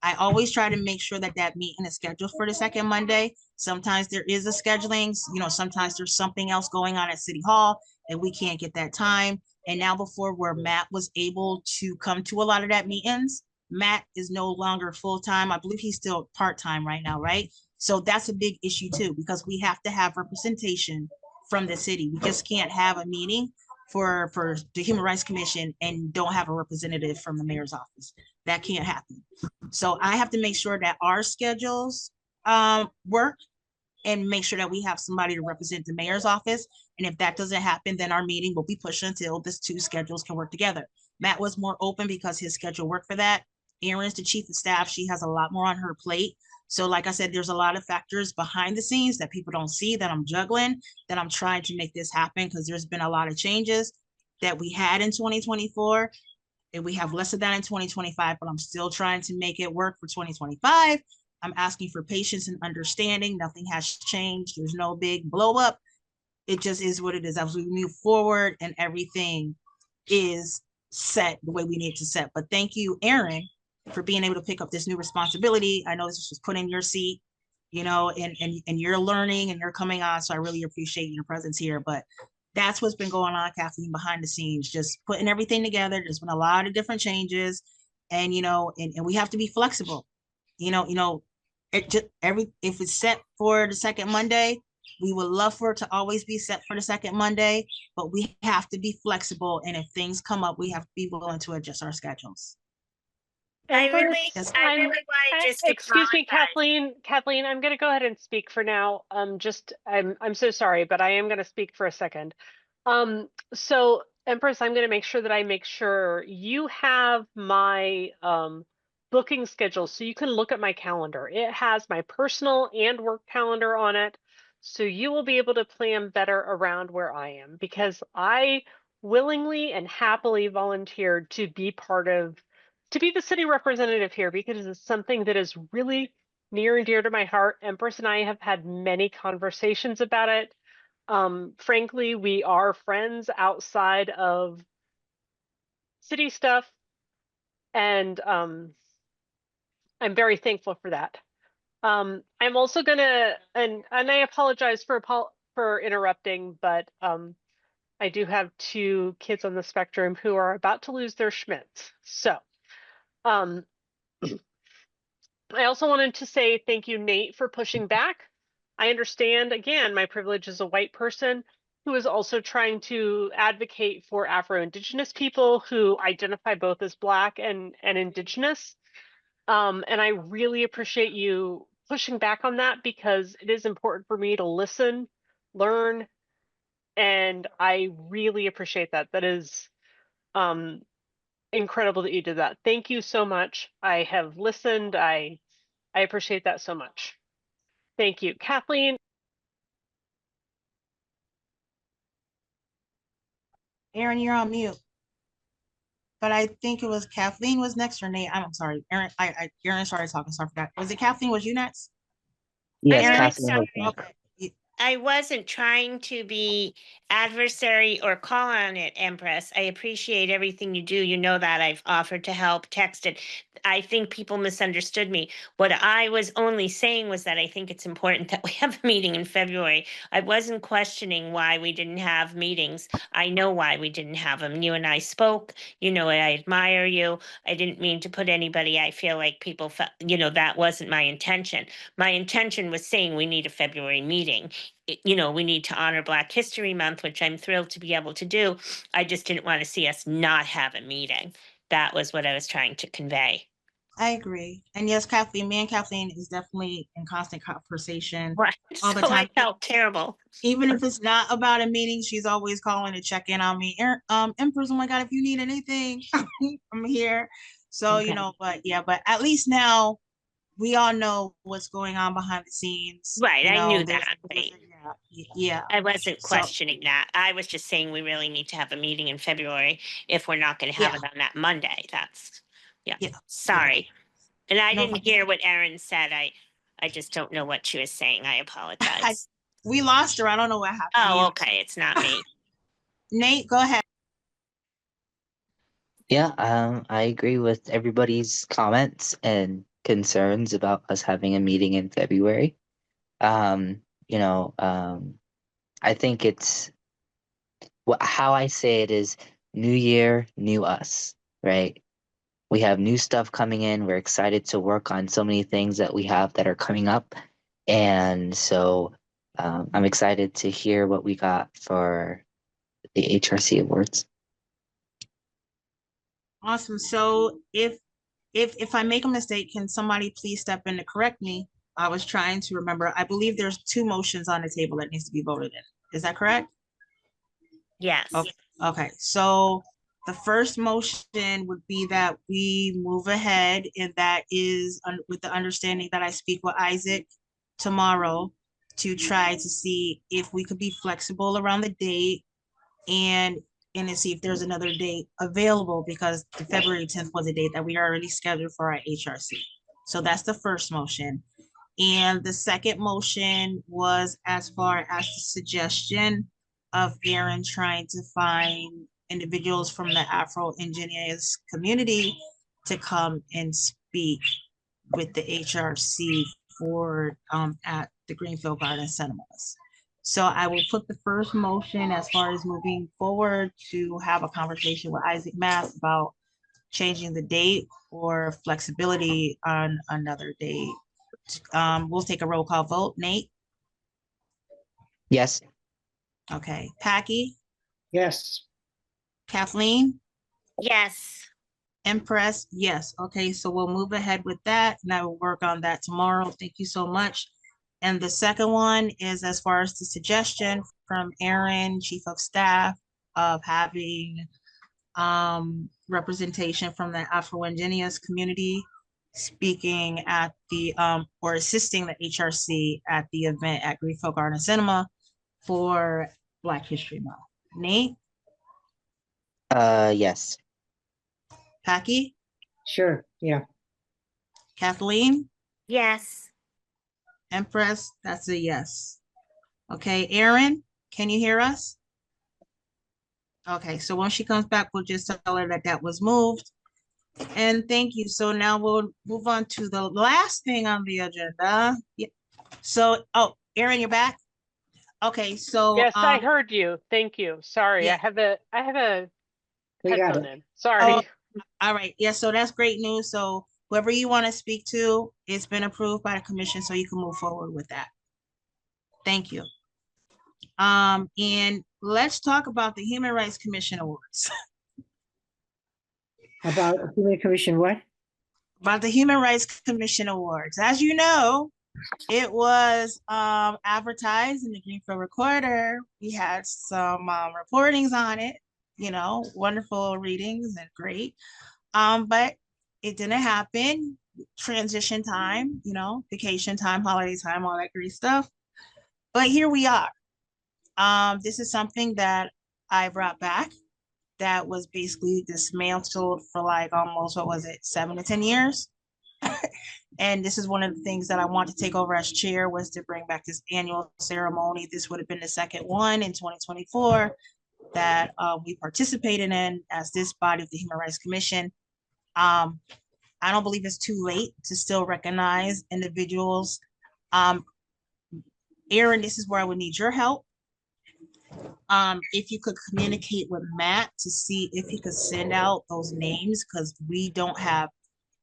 I always try to make sure that meeting is scheduled for the second Monday. Sometimes there is a scheduling, sometimes there's something else going on at City Hall and we can't get that time. And now before where Matt was able to come to a lot of that meetings, Matt is no longer full-time. I believe he's still part-time right now, right? So that's a big issue too, because we have to have representation from the city. We just can't have a meeting for the Human Rights Commission and don't have a representative from the mayor's office. That can't happen. So I have to make sure that our schedules work and make sure that we have somebody to represent the mayor's office. And if that doesn't happen, then our meeting will be pushed until these 2 schedules can work together. Matt was more open because his schedule worked for that. Erin's the chief of staff. She has a lot more on her plate. So like I said, there's a lot of factors behind the scenes that people don't see that I'm juggling, that I'm trying to make this happen, because there's been a lot of changes that we had in 2024 and we have less of that in 2025, but I'm still trying to make it work for 2025. I'm asking for patience and understanding. Nothing has changed. There's no big blow up. It just is what it is as we move forward and everything is set the way we need to set. But thank you, Erin, for being able to pick up this new responsibility. I know this was put in your seat, and you're learning and you're coming on. So I really appreciate your presence here. But That's what's been going on, Kathleen, behind the scenes, just putting everything together. There's been a lot of different changes, and and we have to be flexible. It just if it's set for the second Monday, we would love for it to always be set for the second Monday, but we have to be flexible. And if things come up, we have to be willing to adjust our schedules. I Empress, really, I I'm- really wanted just to excuse me, apologize. Kathleen, I'm gonna go ahead and speak for now. I'm so sorry, but I am gonna speak for a second. So Empress, I'm gonna make sure that I make sure you have my booking schedule so you can look at my calendar. It has my personal and work calendar on it. So you will be able to plan better around where I am, because I willingly and happily volunteered to be to be the city representative here, because it's something that is really near and dear to my heart. Empress and I have had many conversations about it. Frankly, we are friends outside of city stuff, and I'm very thankful for that. I'm also gonna, and I apologize for interrupting, but I do have 2 kids on the spectrum who are about to lose their Schmitz. So I also wanted to say thank you, Nate, for pushing back. I understand, again, my privilege as a white person who is also trying to advocate for Afro-Indigenous people who identify both as Black and Indigenous. And I really appreciate you pushing back on that, because it is important for me to listen, learn, and I really appreciate that. That is incredible that you did that. Thank you so much. I have listened. I appreciate that so much. Thank you. Kathleen. Aaron, you're on mute. But I think it was Kathleen was next, or Nate. I'm sorry. Aaron, Aaron started talking, so I forgot. Was it Kathleen? Was you next? Yes, I'm Kathleen sorry. was next. Okay. I wasn't trying to be adversary or call on it, Empress. I appreciate everything you do. You know that I've offered to help, texted. I think people misunderstood me. What I was only saying was that I think it's important that we have a meeting in February. I wasn't questioning why we didn't have meetings. I know why we didn't have them. You and I spoke. You know, I admire you. I didn't mean to put anybody. I feel like people felt, that wasn't my intention. My intention was saying we need a February meeting. We need to honor Black History Month, which I'm thrilled to be able to do. I just didn't want to see us not have a meeting. That was what I was trying to convey. I agree. And yes, Kathleen, me and Kathleen is definitely in constant conversation Right. all the So I time. felt terrible. Even if it's not about a meeting, she's always calling to check in on me. Empress, oh my God, if you need anything, I'm here. So, Okay. but at least now we all know what's going on behind the scenes. Right, I knew there's- that, right. Yeah. I wasn't So- questioning that. I was just saying we really need to have a meeting in February if we're not going to have Yeah. it on that Monday. That's, Yeah. sorry. And I No, didn't hear what Erin said. I just don't know what she was saying. I apologize. We lost her. I don't know what happened. Oh, either. okay. It's not me. Nate, go ahead. Yeah, I agree with everybody's comments and concerns about us having a meeting in February. Um, I think it's how I say it is new year, new us, right? We have new stuff coming in. We're excited to work on so many things that we have that are coming up. And so I'm excited to hear what we got for the HRC Awards. Awesome. So if I make a mistake, can somebody please step in to correct me? I was trying to remember. I believe there's 2 motions on the table that needs to be voted in. Is that correct? Yes. Okay. So the first motion would be that we move ahead, and that is with the understanding that I speak with Isaac tomorrow to try to see if we could be flexible around the date and to see if there's another date available, because the February 10th was a date that we already scheduled for our HRC. So that's the first motion. And the second motion was as far as the suggestion of Aaron trying to find individuals from the Afro-Indigenous community to come and speak with the HRC for at the Greenfield Garden Cinemas. So I will put the first motion as far as moving forward to have a conversation with Isaac Mass about changing the date or flexibility on another date. We'll take a roll call vote. Nate? Yes. Okay. Packy? Yes. Kathleen? Yes. Impress? Yes. Okay, so we'll move ahead with that and I will work on that tomorrow. Thank you so much. And the second one is as far as the suggestion from Aaron, Chief of Staff, of having representation from the Afro-Indigenous community speaking at the or assisting the HRC at the event at Greenfield Garden Cinema for Black History Month. Nate? Yes. Packy? Sure. Yeah. Kathleen? Yes. Empress? That's a yes. Okay, Erin, can you hear us? Okay, so when she comes back, we'll just tell her that that was moved. And thank you. So now we'll move on to the last thing on the agenda. Yeah. So, oh, Erin, you're back? Okay, so Yes, I heard you. Thank you. Sorry, yeah. I have a We got headphone it. in. Sorry. All right, yeah, so that's great news. So whoever you want to speak to, it's been approved by the commission, so you can move forward with that. Thank you. And let's talk about the Human Rights Commission Awards. About Human Commission what? About the Human Rights Commission Awards. As you know, it was advertised in the Greenfield Recorder. We had some reportings on it, you know, wonderful readings and great. But it didn't happen. Transition time, you know, vacation time, holiday time, all that great stuff. But here we are. This is something that I brought back that was basically dismantled for like almost, what was it, 7 to 10 years? And this is one of the things that I want to take over as chair, was to bring back this annual ceremony. This would have been the second one in 2024 that we participated in as this body of the Human Rights Commission. I don't believe it's too late to still recognize individuals. Aaron, this is where I would need your help. If you could communicate with Matt to see if he could send out those names, because we don't have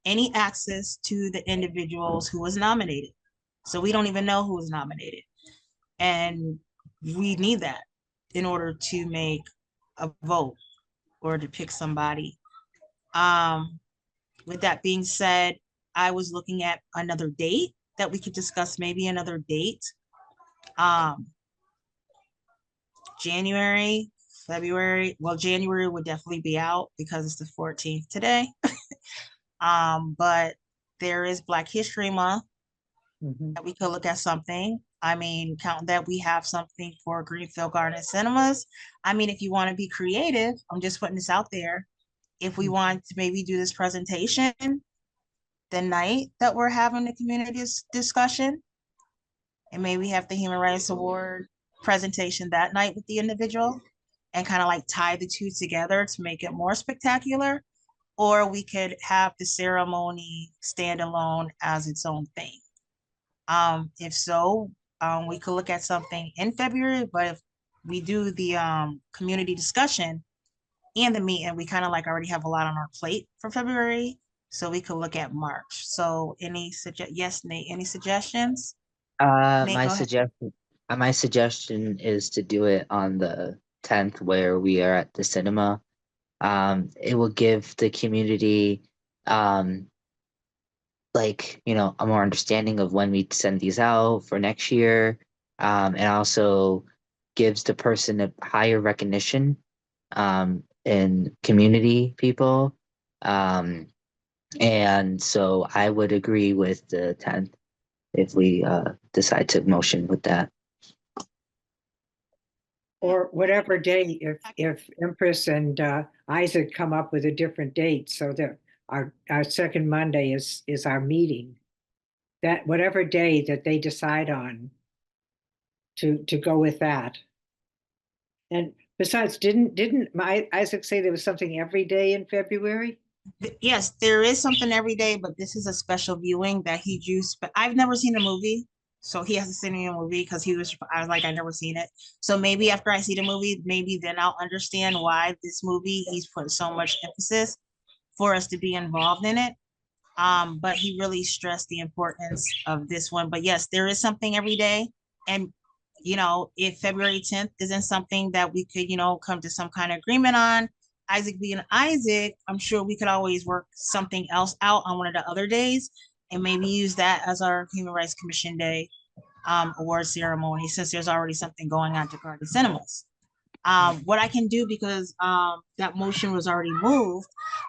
any access to the individuals who was nominated. So we don't even know who was nominated. And we need that in order to make a vote or to pick somebody. With that being said, I was looking at another date that we could discuss, maybe another date. January, February, well, January would definitely be out because it's the 14th today. But there is Black History Month that we could look at something. I mean, count that we have something for Greenfield Garden Cinemas. I mean, if you want to be creative, I'm just putting this out there. If we want to maybe do this presentation the night that we're having the community discussion, and maybe have the Human Rights Award presentation that night with the individual, and kind of like tie the two together to make it more spectacular. Or we could have the ceremony stand alone as its own thing. If so, we could look at something in February, but if we do the community discussion and the meeting, we kind of like already have a lot on our plate for February, so we could look at March. So yes, Nate, any suggestions? Nate, My go ahead. suggestion is to do it on the 10th, where we are at the cinema. It will give the community like, you know, a more understanding of when we send these out for next year, and also gives the person a higher recognition in community people. And so I would agree with the 10th if we decide to motion with that. Or whatever day, if Empress and Isaac come up with a different date, so that our second Monday is our meeting. That whatever day that they decide on to go with that. And besides, didn't Isaac say there was something every day in February? Yes, there is something every day, but this is a special viewing that he used. But I've never seen the movie, So he has to send me a movie because I was like, I never seen it. So maybe after I see the movie, maybe then I'll understand why this movie, he's put so much emphasis for us to be involved in it. But he really stressed the importance of this one. But yes, there is something every day. And, if February 10th isn't something that we could, come to some kind of agreement on, Isaac being Isaac, I'm sure we could always work something else out on one of the other days and maybe use that as our Human Rights Commission Day award ceremony, since there's already something going on to Garden Cinemas. What I can do, because that motion was already moved,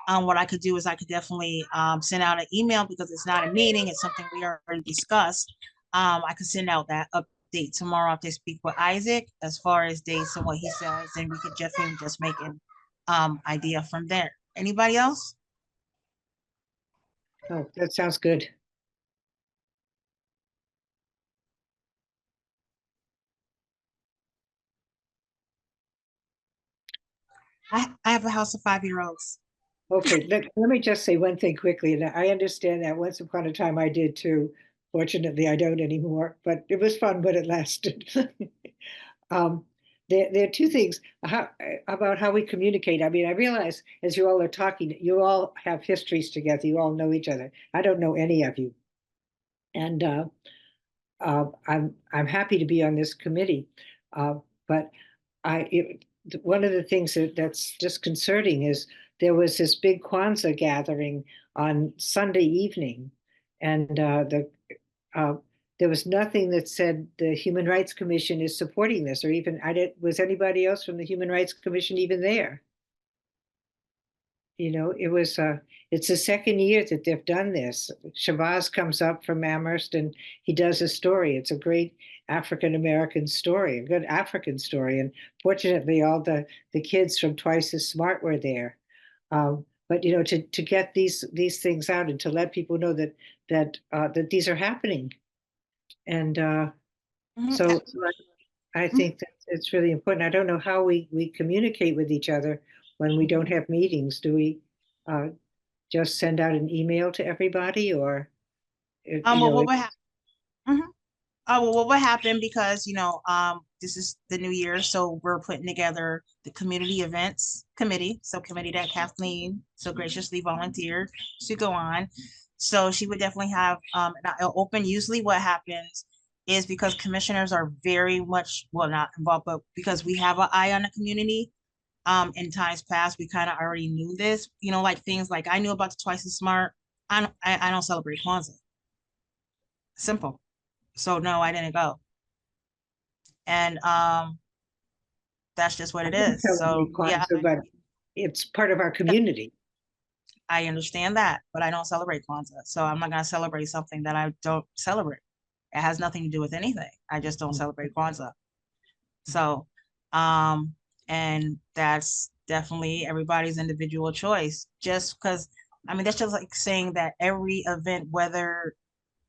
what I could do is I could definitely send out an email, because it's not a meeting, it's something we already discussed. I could send out that update tomorrow after I speak with Isaac as far as dates and what he says, and we could definitely just make an idea from there. Anybody else? Oh, that sounds good. I have a house of 5-year-olds. Okay, let me just say one thing quickly. And I understand that once upon a time I did too. Fortunately, I don't anymore, but it was fun when it lasted. There are two things about how we communicate. I mean, I realize as you all are talking, you all have histories together. You all know each other. I don't know any of you. And I'm happy to be on this committee. But one of the things that's disconcerting is there was this big Kwanzaa gathering on Sunday evening, and there was nothing that said the Human Rights Commission is supporting this, or even was anybody else from the Human Rights Commission even there? It's the second year that they've done this. Shabazz comes up from Amherst and he does a story. It's a great African-American story, a good African story. And fortunately, all the kids from Twice as Smart were there. But to get these things out and to let people know that these are happening. And so I think that it's really important. I don't know how we communicate with each other when we don't have meetings. Do we just send out an email to everybody, or Well, what would happen? Well, what would happen, because this is the new year, so we're putting together the community events committee, committee that Kathleen so graciously volunteered to go on. So she would definitely have an open. Usually what happens is, because commissioners are very much, well, not involved, but because we have an eye on the community, in times past, we kind of already knew this, like things like I knew about the Twice as Smart. I don't celebrate Kwanzaa. Simple. So no, I didn't go. And that's just what it is. So yeah, but it's part of our community. I understand that, but I don't celebrate Kwanzaa. So I'm not going to celebrate something that I don't celebrate. It has nothing to do with anything. I just don't celebrate Kwanzaa. So, and that's definitely everybody's individual choice. Just because, that's just like saying that every event, whether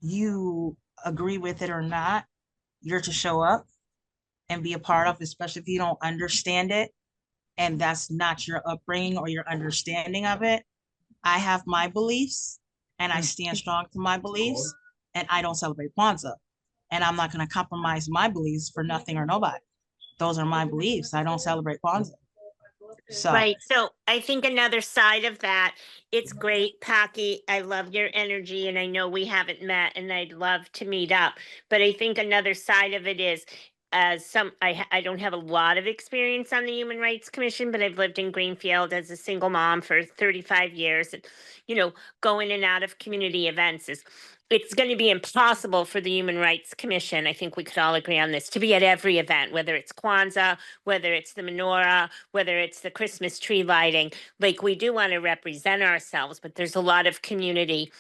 you agree with it or not, you're to show up and be a part of, especially if you don't understand it and that's not your upbringing or your understanding of it. I have my beliefs and I stand strong to my beliefs, and I don't celebrate Kwanzaa, and I'm not going to compromise my beliefs for nothing or nobody. Those are my beliefs. I don't celebrate Kwanzaa. So Right. So I think another side of that, it's great, Paki. I love your energy, and I know we haven't met, and I'd love to meet up. But I think another side of it is, I don't have a lot of experience on the Human Rights Commission, but I've lived in Greenfield as a single mom for 35 years, and go in and out of community events it's going to be impossible for the Human Rights Commission. I think we could all agree on this, to be at every event, whether it's Kwanzaa, whether it's the menorah, whether it's the Christmas tree lighting. Like, we do want to represent ourselves, but there's a lot of community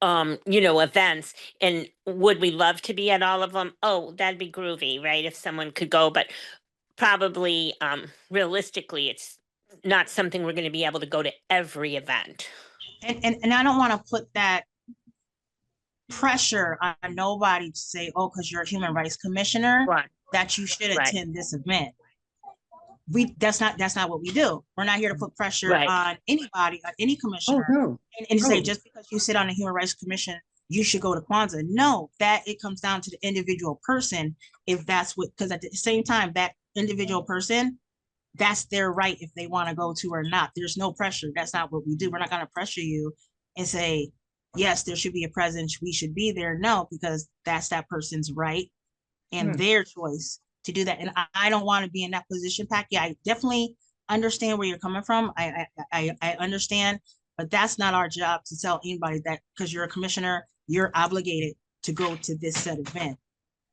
events, and would we love to be at all of them? Oh, that'd be groovy, right? If someone could go, but probably realistically, it's not something we're going to be able to go to every event. And I don't want to put that pressure on nobody to say, oh, because you're a human rights commissioner, Right. that you should attend this event. That's not what we do. We're not here to put pressure on anybody, on any commissioner, Oh, no. and say just because you sit on the Human Rights Commission you should go to Kwanzaa. No, that it comes down to the individual person. If that's what, because at the same time, that individual person, that's their right if they want to go to or not. There's no pressure. That's not what we do. We're not going to pressure you and say, yes, there should be a presence. We should be there. No, because that's that person's right and their choice to do that. And I don't want to be in that position, Packy. I definitely understand where you're coming from. I understand, but that's not our job to tell anybody that because you're a commissioner, you're obligated to go to this said event.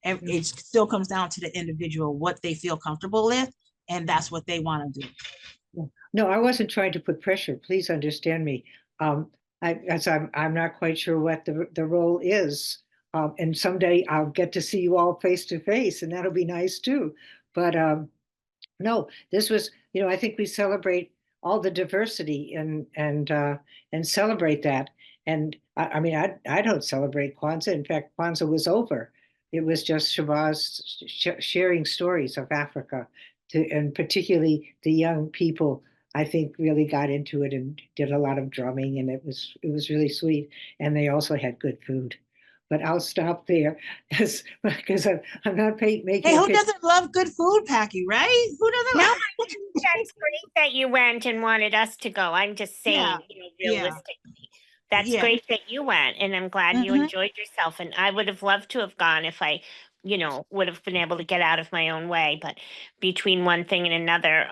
And it still comes down to the individual, what they feel comfortable with, and that's what they want to do. No, I wasn't trying to put pressure. Please understand me. I'm not quite sure what the role is. And someday I'll get to see you all face to face, and that'll be nice too. But no, this was, I think we celebrate all the diversity and celebrate that. And I mean, I don't celebrate Kwanzaa. In fact, Kwanzaa was over. It was just Shabazz sharing stories of Africa, and particularly the young people. I think really got into it and did a lot of drumming, and it was really sweet. And they also had good food. But I'll stop there because I'm not making. Hey, who doesn't love good food, Packy, right? Who doesn't No, love that's great that you went and wanted us to go. I'm just saying, Yeah, realistically, that's Yeah. great that you went, and I'm glad you Mhm. enjoyed yourself. And I would have loved to have gone if I, would have been able to get out of my own way. But between one thing and another,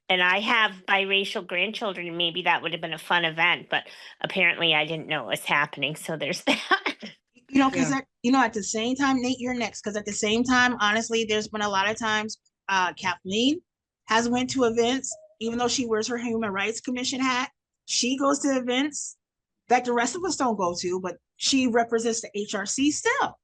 and I have biracial grandchildren, and maybe that would have been a fun event, but apparently I didn't know it was happening. So there's that. Because at the same time, Nate, you're next. Because at the same time, honestly, there's been a lot of times Kathleen has went to events, even though she wears her Human Rights Commission hat. She goes to events that the rest of us don't go to, but she represents the HRC still.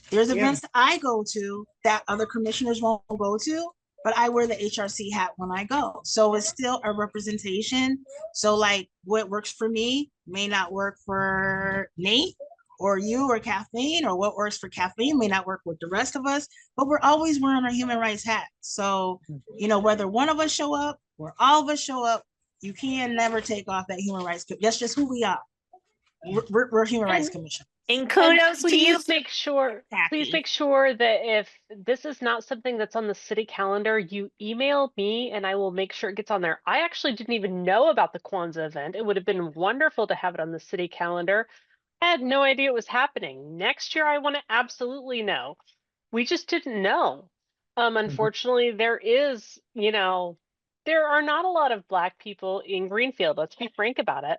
There's events that I go to that other commissioners won't go to, but I wear the HRC hat when I go. So it's still a representation. So like what works for me may not work for Nate or you or Kathleen, or what works for Kathleen may not work with the rest of us, but we're always wearing our human rights hat. So, whether one of us show up or all of us show up, you can never take off that human rights. That's just who we are. We're Human Rights Commission. And kudos to you. Please make sure that if this is not something that's on the city calendar, you email me and I will make sure it gets on there. I actually didn't even know about the Kwanzaa event. It would have been wonderful to have it on the city calendar. I had no idea it was happening. Next year, I want to absolutely know. We just didn't know. Unfortunately, there is, there are not a lot of Black people in Greenfield. Let's be frank about it.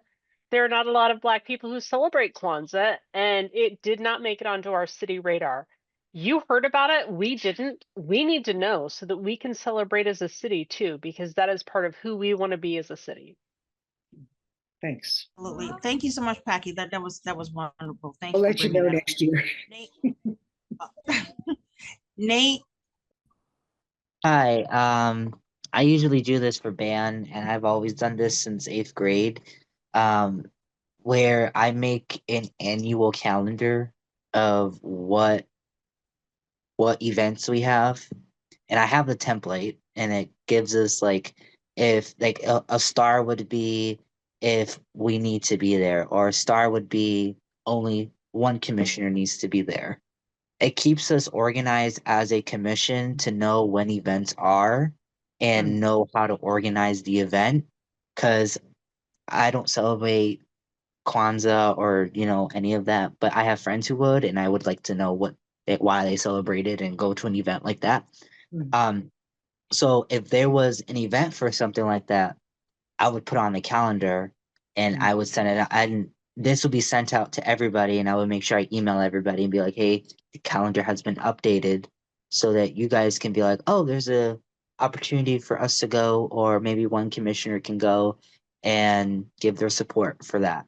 There are not a lot of Black people who celebrate Kwanzaa, and it did not make it onto our city radar. You heard about it. We didn't. We need to know so that we can celebrate as a city too, because that is part of who we want to be as a city. Thanks. Absolutely. Thank you so much, Packy. That was wonderful. Thank I'll you. let you know next year. Nate. Hi, I usually do this for band, and I've always done this since 8th grade, where I make an annual calendar of what events we have, and I have the template, and it gives us like if like a star would be if we need to be there, or a star would be only one commissioner needs to be there. It keeps us organized as a commission to know when events are and know how to organize the event, because I don't celebrate Kwanzaa or any of that, but I have friends who would, and I would like to know why they celebrated and go to an event like that. So if there was an event for something like that, I would put on the calendar and I would send it out, and this will be sent out to everybody, and I would make sure I email everybody and be like, hey, the calendar has been updated, so that you guys can be like, oh, there's a opportunity for us to go, or maybe one commissioner can go and give their support for that.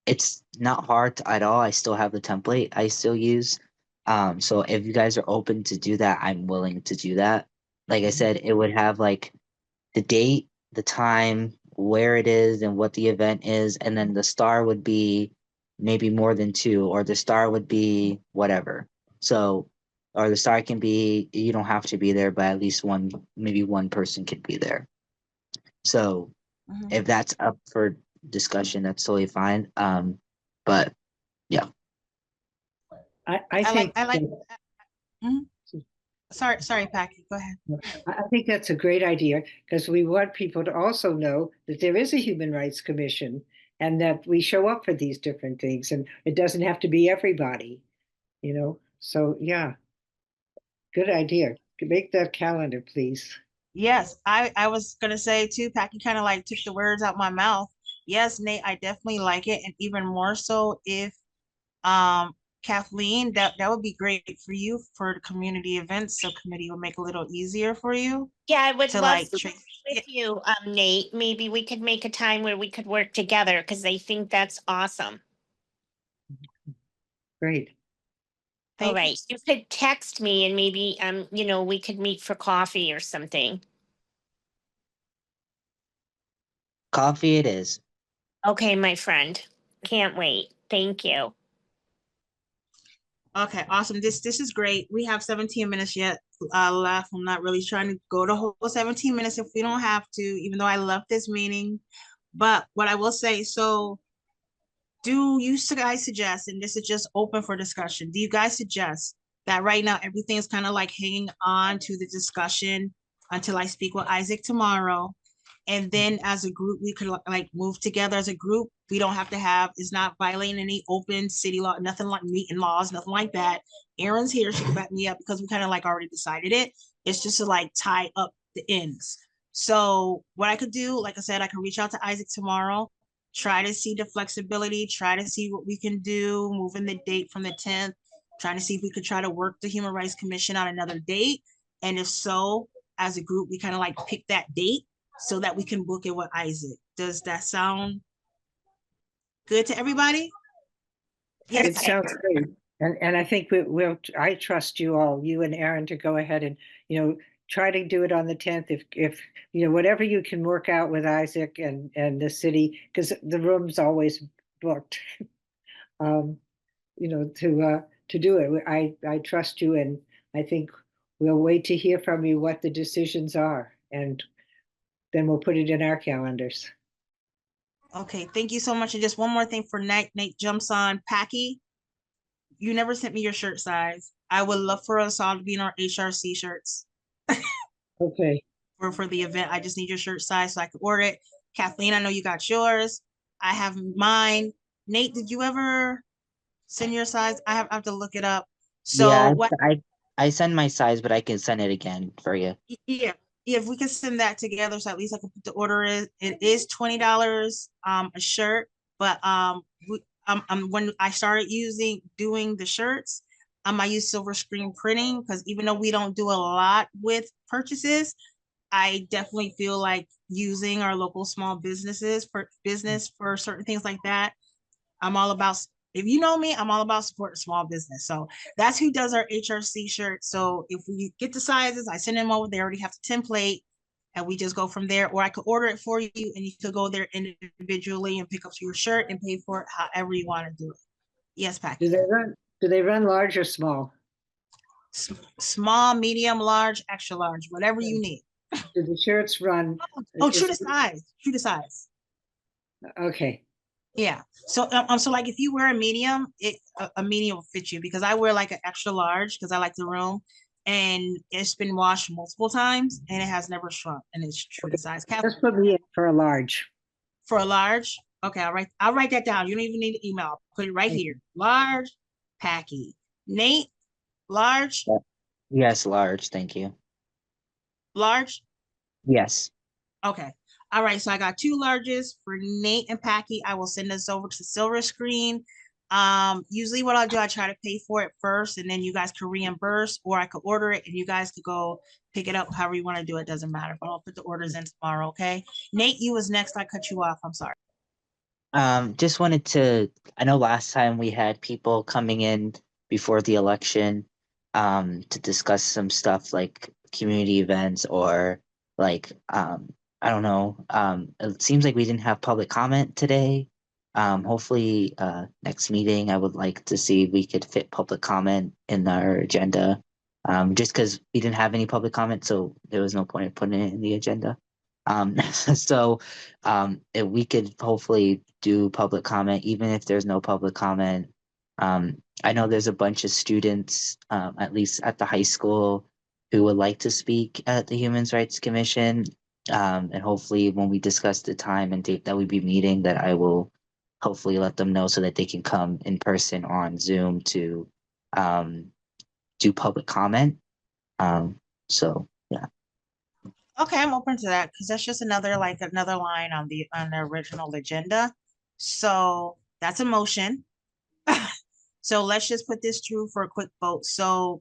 It's not hard at all. I still have the template I still use. So if you guys are open to do that, I'm willing to do that. Like I said, it would have like the date, the time, where it is, and what the event is, and then the star would be maybe more than two, or the star would be whatever. So, or the star can be, you don't have to be there, but at least maybe one person could be there. So if that's up for discussion, that's totally fine. But I think. I like, that- Mhm. Sorry, Packy, go ahead. I think that's a great idea because we want people to also know that there is a Human Rights Commission and that we show up for these different things and it doesn't have to be everybody, you know? So yeah, good idea. Make that calendar, please. Yes, I was gonna say too, Packy kind of like took the words out my mouth. Yes, Nate, I definitely like it, and even more so if Kathleen, that would be great for you for the community events subcommittee would make a little easier for you Yeah, I would to love like to trace. work with you, Nate. Maybe we could make a time where we could work together because I think that's awesome. Great. All Thank you. right, you could text me and maybe, we could meet for coffee or something. Coffee it is. Okay, my friend. Can't wait. Thank you. Okay, awesome. This is great. We have 17 minutes yet left. I'm not really trying to go the whole 17 minutes if we don't have to, even though I love this meeting. But what I will say, so do you guys suggest, and this is just open for discussion, do you guys suggest that right now everything is kind of like hanging on to the discussion until I speak with Isaac tomorrow? And then as a group, we could like move together as a group. We don't have to have, it's not violating any open city law, nothing like meeting laws, nothing like that. Erin's here, she can back me up because we kind of like already decided it. It's just to like tie up the ends. So what I could do, like I said, I can reach out to Isaac tomorrow, try to see the flexibility, try to see what we can do, moving the date from the 10th, trying to see if we could try to work the Human Rights Commission on another date. And if so, as a group, we kind of like pick that date so that we can book it with Isaac. Does that sound good to everybody? It Yes. sounds great. And I think I trust you all, you and Aaron, to go ahead and, try to do it on the 10th if, whatever you can work out with Isaac and the city, because the room's always booked. To do it. I trust you and I think we'll wait to hear from you what the decisions are and then we'll put it in our calendars. Okay, thank you so much. And just one more thing for Nate jumps on. Packy, you never sent me your shirt size. I would love for us all to be in our HRC shirts Okay. for the event. I just need your shirt size so I can order it. Kathleen, I know you got yours. I have mine. Nate, did you ever send your size? I have to look it up. So Yeah, what? I send my size, but I can send it again for you. Yeah, if we could send that together, so at least I can put the order in. It is $20 a shirt, but when I started doing the shirts, I use silver screen printing because even though we don't do a lot with purchases, I definitely feel like using our local small businesses for certain things like that. I'm all about, if you know me, I'm all about supporting small business. So that's who does our HRC shirt. So if we get the sizes, I send them over, they already have the template and we just go from there. Or I could order it for you and you could go there individually and pick up your shirt and pay for it however you want to do it. Yes, Packy. Do they run large or small? Small, medium, large, extra large, whatever you need. Do the shirts run? Oh, true to size. True to size. Okay. Yeah. So so like if you wear a medium, a medium will fit you because I wear like an extra large because I like the room and it's been washed multiple times and it has never shrunk and it's true to size. Just put me in for a large. For a large, okay, I'll write that down. You don't even need an email. I'll put it right here. Large, Packy. Nate, large, Yes, large, thank you. large. Yes. Okay. All right. So I got 2 larges for Nate and Packy. I will send this over to Silver Screen. Usually what I'll do, I try to pay for it first and then you guys can reimburse or I could order it and you guys could go pick it up however you want to do it. Doesn't matter, but I'll put the orders in tomorrow. Okay. Nate, you was next. I cut you off. I'm sorry. Just wanted to, I know last time we had people coming in before the election, to discuss some stuff like community events or like, I don't know, it seems like we didn't have public comment today. Hopefully, next meeting, I would like to see if we could fit public comment in our agenda. Just because we didn't have any public comment, so there was no point in putting it in the agenda. So if we could hopefully do public comment, even if there's no public comment, I know there's a bunch of students, at least at the high school, who would like to speak at the Human Rights Commission. And hopefully when we discuss the time and date that we be meeting, that I will hopefully let them know so that they can come in person on Zoom to do public comment. So yeah. Okay, I'm open to that because that's just another line on the original agenda. So that's a motion. So let's just put this through for a quick vote. So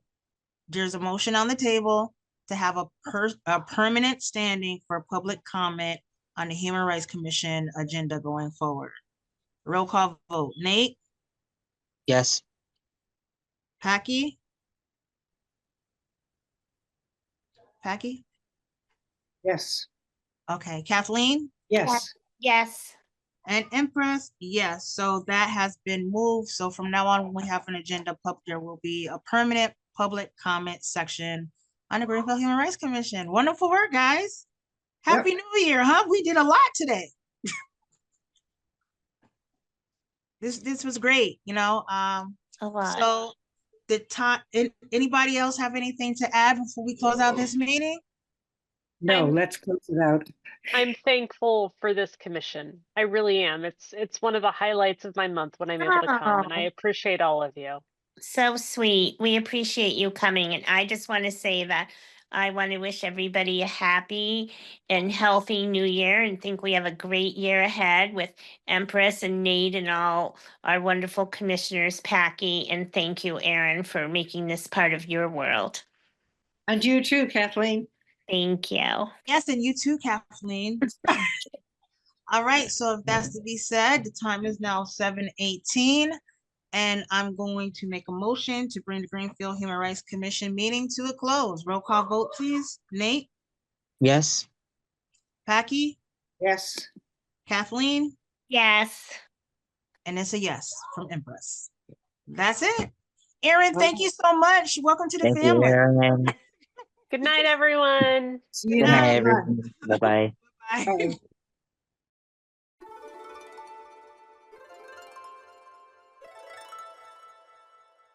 there's a motion on the table to have a permanent standing for public comment on the Human Rights Commission agenda going forward. Roll call vote. Nate, Yes. Packy? Packy? Yes, Okay, Kathleen? yes. Yes. And Empress, yes, so that has been moved. So from now on, when we have an agenda there will be a permanent public comment section on the Greenfield Human Rights Commission. Wonderful work, guys. Happy New Year, huh? We did a lot today. This was great, A lot. so the time, anybody else have anything to add before we close out this meeting? No, I'm- let's close it out. I'm thankful for this commission. I really am. It's one of the highlights of my month when I'm able to come, and I Oh. appreciate all of you. So sweet. We appreciate you coming. And I just want to say that I want to wish everybody a happy and healthy new year and think we have a great year ahead with Empress and Nate and all our wonderful commissioners, Packy. And thank you, Aaron, for making this part of your world. And you too, Kathleen. Thank you. Yes, and you too, Kathleen. All right, so if that's to be said, the time is now 7:18. And I'm going to make a motion to bring the Greenfield Human Rights Commission meeting to a close. Roll call vote, please. Nate, Yes. Packy, Yes. Kathleen, Yes. and it's a yes from Empress. That's it. Aaron, thank you so much. Welcome to the Thank you, family. Aaron. Good night, everyone. See you Good night, next month. everyone. Bye-bye. Bye. Bye.